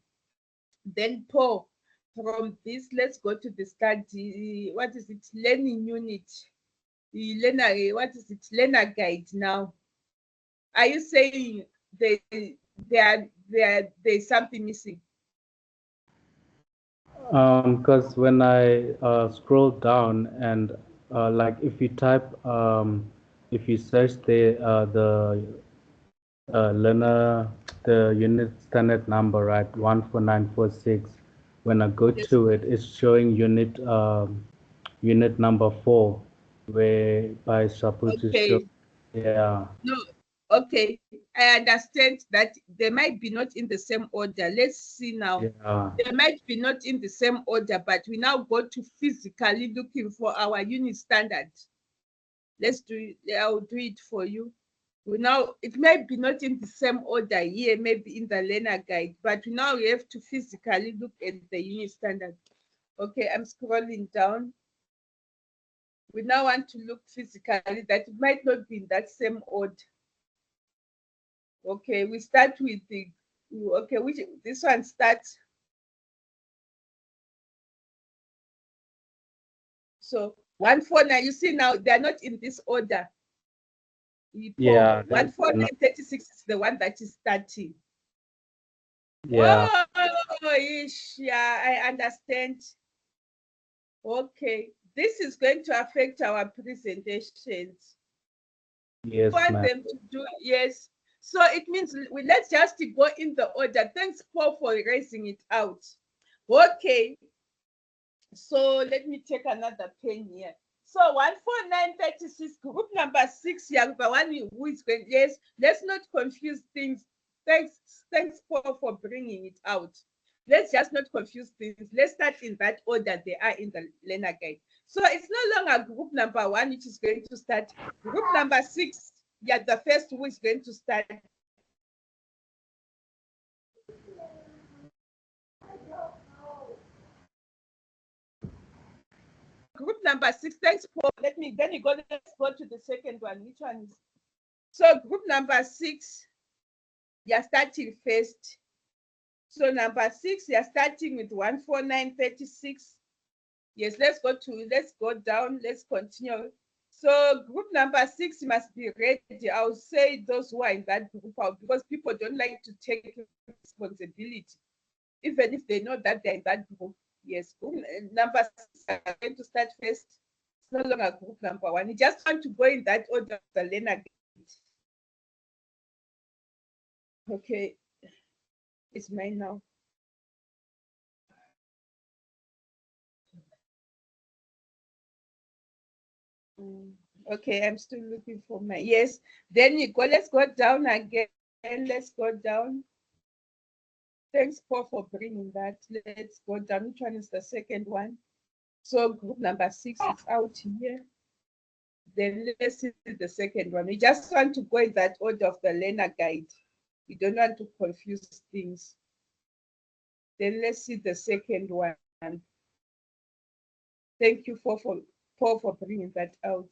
Then Paul, from this, let's go to the study. What is it? Learning unit. The learner, what is it? Learner guide now. Are you saying there's something missing? Because when I scroll down and like if you type if you search the learner, the unit standard number, right, 14946. When I go Yes. to it, it's showing unit number 4, whereby it's supposed to show. Okay. Yeah. No. Okay. I understand that they might be not in the same order. Let's see now. Yeah. They might be not in the same order, but we now go to physically looking for our unit standard. Let's do it. I'll do it for you. We now, it may be not in the same order here, maybe in the learner guide, but now we have to physically look at the unit standard. Okay, I'm scrolling down. We now want to look physically that it might not be in that same order. Okay, we start with the, okay, which this one starts. So 149, you see now they're not in this order. Yeah. 14936 is the one that is starting. Yeah. Oh, yeah, I understand. Okay, this is going to affect our presentations. Yes, Want ma'am. them to do, yes. So it means let's just go in the order. Thanks, Paul, for raising it out. Okay, so let me take another pen here. So 14936, group number 6, young, the one who is going, yes, let's not confuse things. Thanks, Paul, for bringing it out. Let's just not confuse things. Let's start in that order they are in the learner guide. So it's no longer group number 1, which is going to start. Group number 6, yeah, the first who is going to start. Group number 6, thanks, Paul. Let's go to the second one. Which one is? So group number 6, you're starting first. So number 6, you're starting with 14936. Yes, let's go down, let's continue. So group number 6 must be ready. I'll say those who are in that group out because people don't like to take responsibility, even if they know that they're in that group. Yes, group number 6 are going to start first. It's no longer group number 1. You just want to go in that order, the learner. Okay, it's mine now. Okay, I'm still looking for my, yes. Then you go, let's go down again. Let's go down. Thanks, Paul, for bringing that. Let's go down. Which one is the second one? So group number 6 is out here. Then let's see the second one. We just want to go in that order of the learner guide. We don't want to confuse things. Then let's see the second one. Thank you, Paul, for bringing that out.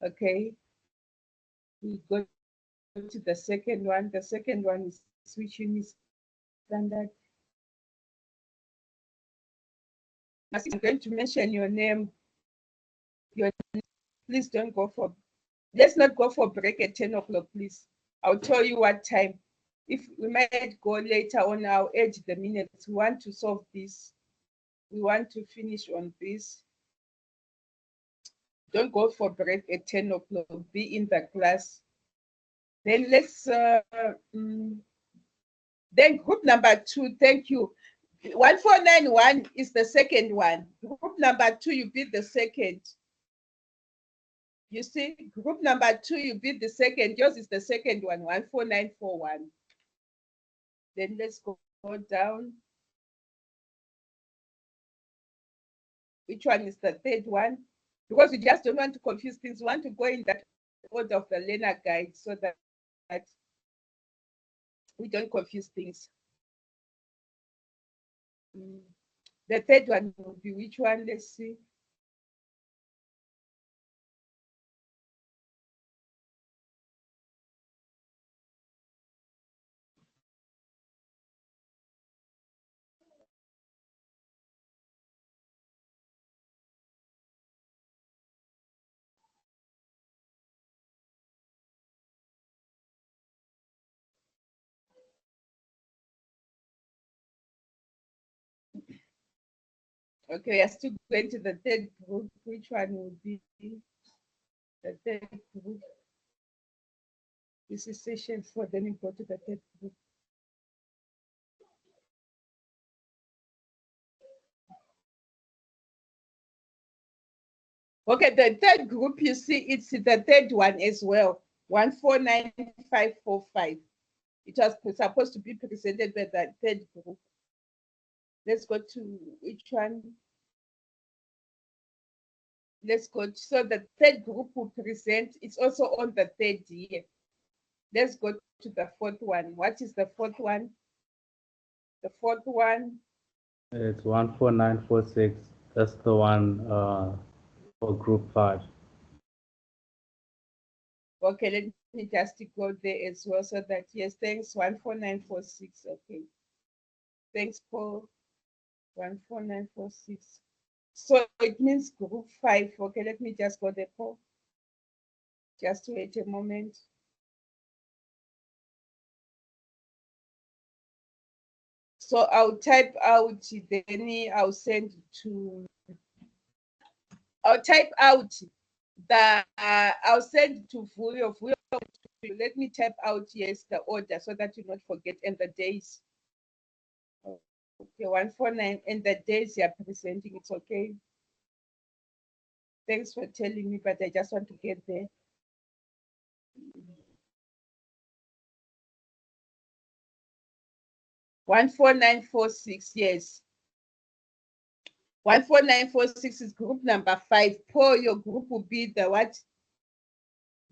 Okay. We go to the second one. The second one is which unit standard. I'm going to mention your name. Please don't go for, let's not go for break at 10 o'clock, please. I'll tell you what time. If we might go later on, I'll edge the minutes. We want to solve this. We want to finish on this. Don't go for break at 10 o'clock. Be in the class. Then let's, then group number 2, thank you. 1491 is the second one. Group number 2, you be the second. You see, group number 2, you be the second. Yours is the second one, 14941. Then let's go down. Which one is the third one? Because we just don't want to confuse things. We want to go in that order of the learner guide so that we don't confuse things. The third one will be which one? Let's see. Okay, we are still going to the third group. Which one will be? The third group. This is session 4, then we go to the third group. Okay, the third group, you see, it's the third one as well, 149545. It was supposed to be presented by the third group. Let's go to which one? Let's go. So the third group will present, it's also on the third year. Let's go to the fourth one. What is the fourth one? The fourth one? It's 14946. That's the one for group 5. Okay, let me just go there as well so that, yes, thanks, 14946. Okay. Thanks, Paul. 14946. So it means group 5. Okay, let me just go there, Paul. Just wait a moment. So I'll type out, then I'll send to, I'll type out the, I'll send to Vuyo. Let me type out, yes, the order so that you not forget, and the days. Okay, 149, and the days you're presenting, it's okay. Thanks for telling me, but I just want to get there. One 14946, yes. 14946 is group number 5. Paul, your group will be the what?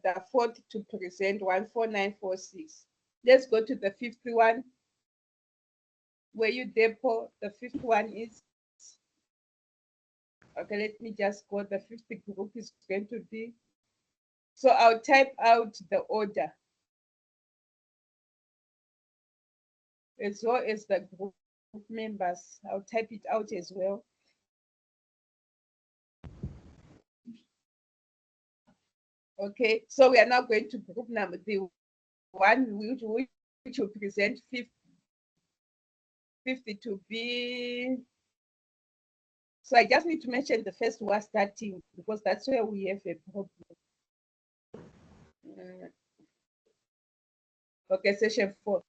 The fourth to present 14946. Let's go to the fifth one. Were you there, Paul? The fifth one is, okay, let me just go. The fifth group is going to be, so I'll type out the order as well as the group members. I'll type it out as well. Okay, so we are now going to group number, the one which will present 50 to be, so I just need to mention the first one starting, because that's where we have a problem. Okay, session 4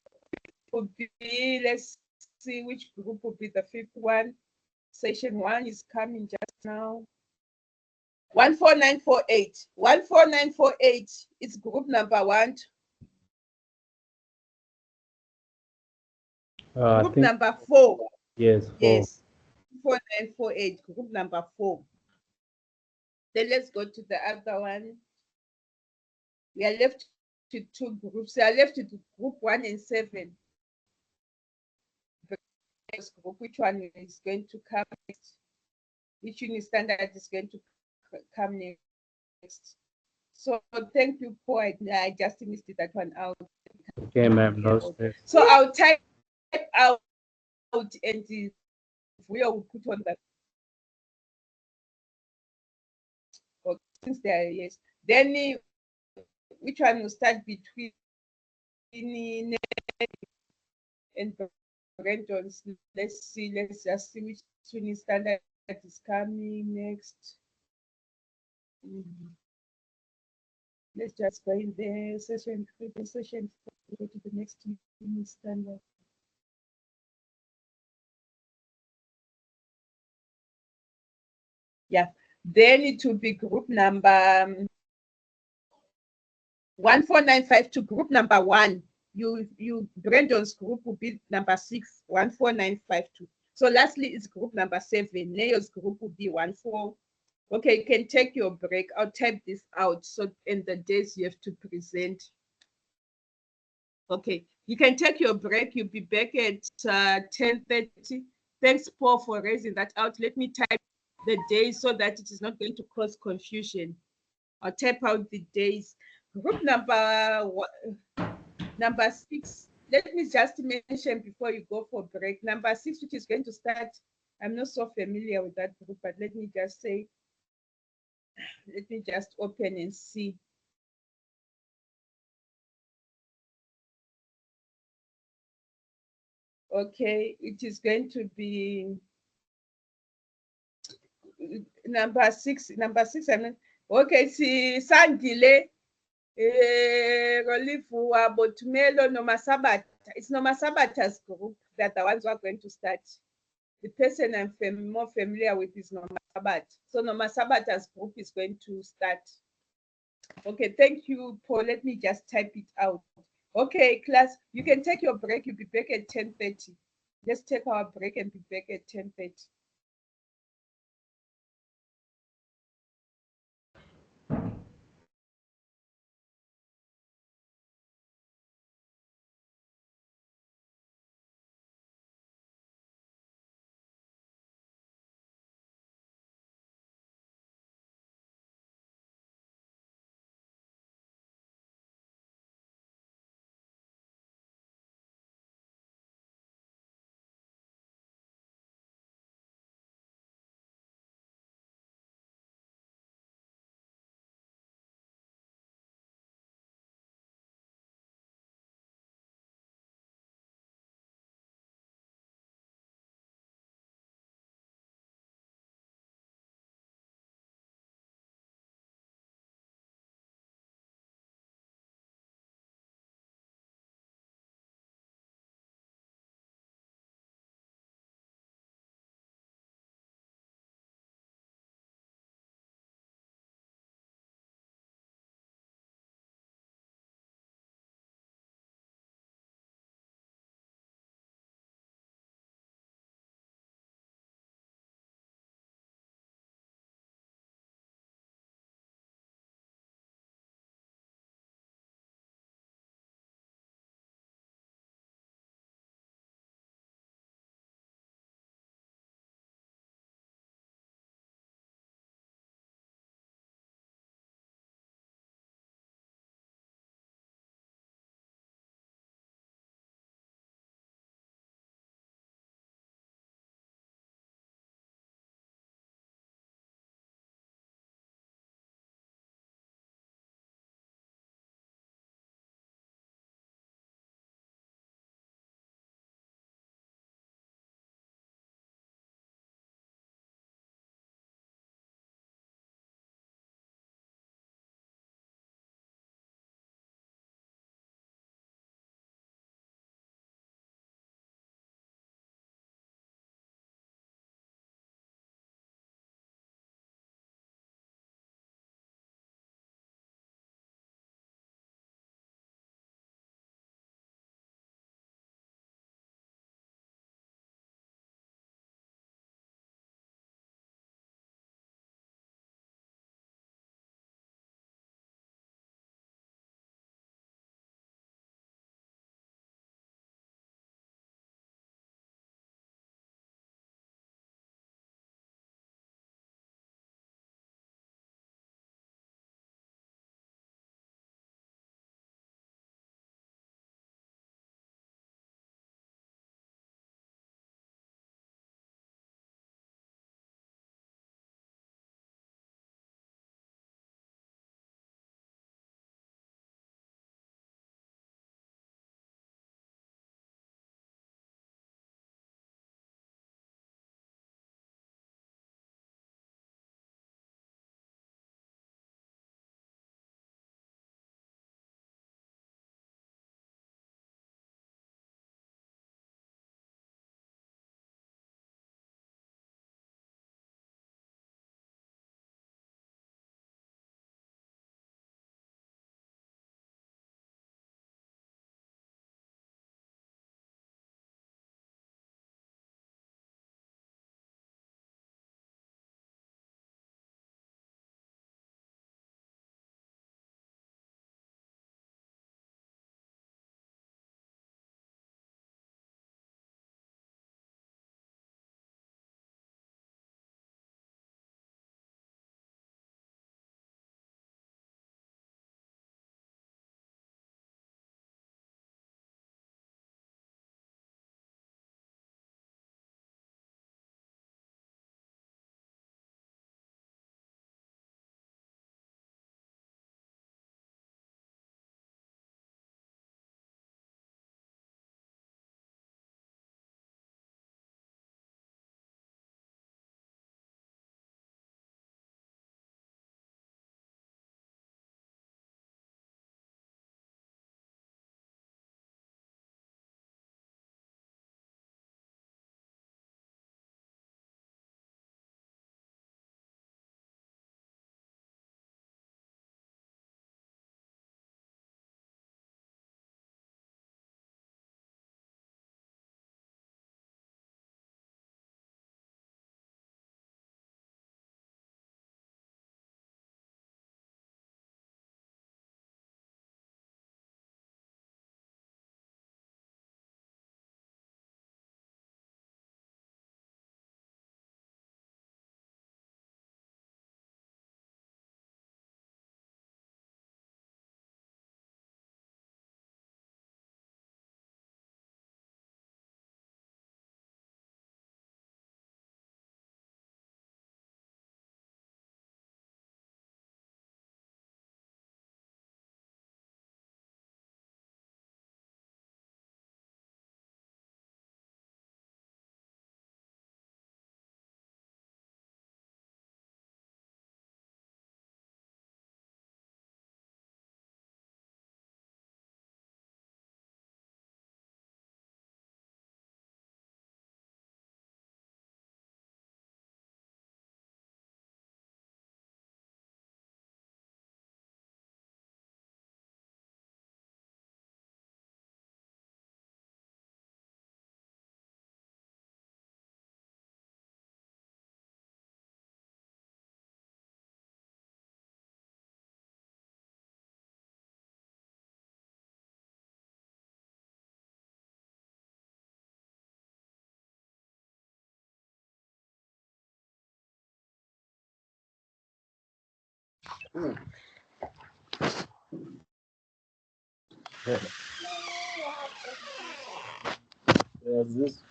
will be, let's see which group will be the fifth one. Session 1 is coming just now. 14948. 14948 is group number 1. Group number 4. Yes, 4. Yes. 4948, group number 4. Then let's go to the other one. We are left to 2 groups. We are left to group 1 and 7. Group, which one is going to come next? Which unit standard is going to come next? So thank you, Paul. I just missed that one out. Okay, ma'am. No stress. So I'll type out and we will put on that. Okay, since there, yes. Then which one will start between and Brandon's? Let's see. Let's just see which unit standard is coming next. Let's just go in there. Session 3, session 4, go to the next unit standard. Yeah, then it will be group number 14952, group number 1. You Brandon's group will be number 6, 14952. So lastly is group number 7. Neo's group will be 14. Okay, you can take your break. I'll type this out. So in the days you have to present. Okay, you can take your break. You'll be back at 10:30. Thanks, Paul, for raising that out. Let me type the days so that it is not going to cause confusion. I'll type out the days. Group number 6. Let me just mention before you go for break. Number 6, which is going to start. I'm not so familiar with that group, but let me just say, let me just open and see. Okay, it is going to be number 6. Number 6, Okay, sandile Rolifu Botumelo Nomasabata. It's Nomasabata's group that the ones who are going to start. The person I'm more familiar with is Nomasabat. So Nomasabata's group is going to start. Okay, thank you, Paul. Let me just type it out. Okay, class, you can take your break. You'll be back at 10:30. Let's take our break and be back at 10:30. There's this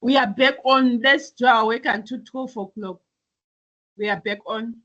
We are back on. Let's draw our work until 12 o'clock. We are back on.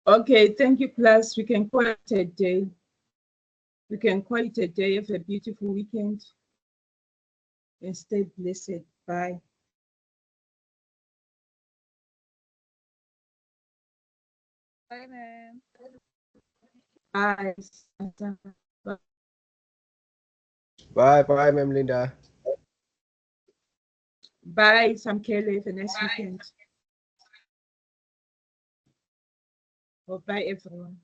Okay, thank you, class. We can call it a day. We can call it a day. Have a beautiful weekend and stay blessed. Bye. Bye, ma'am. Bye. Bye, bye, Ma'am Linda. Bye, Samkele. Have a nice weekend. Well, bye, everyone.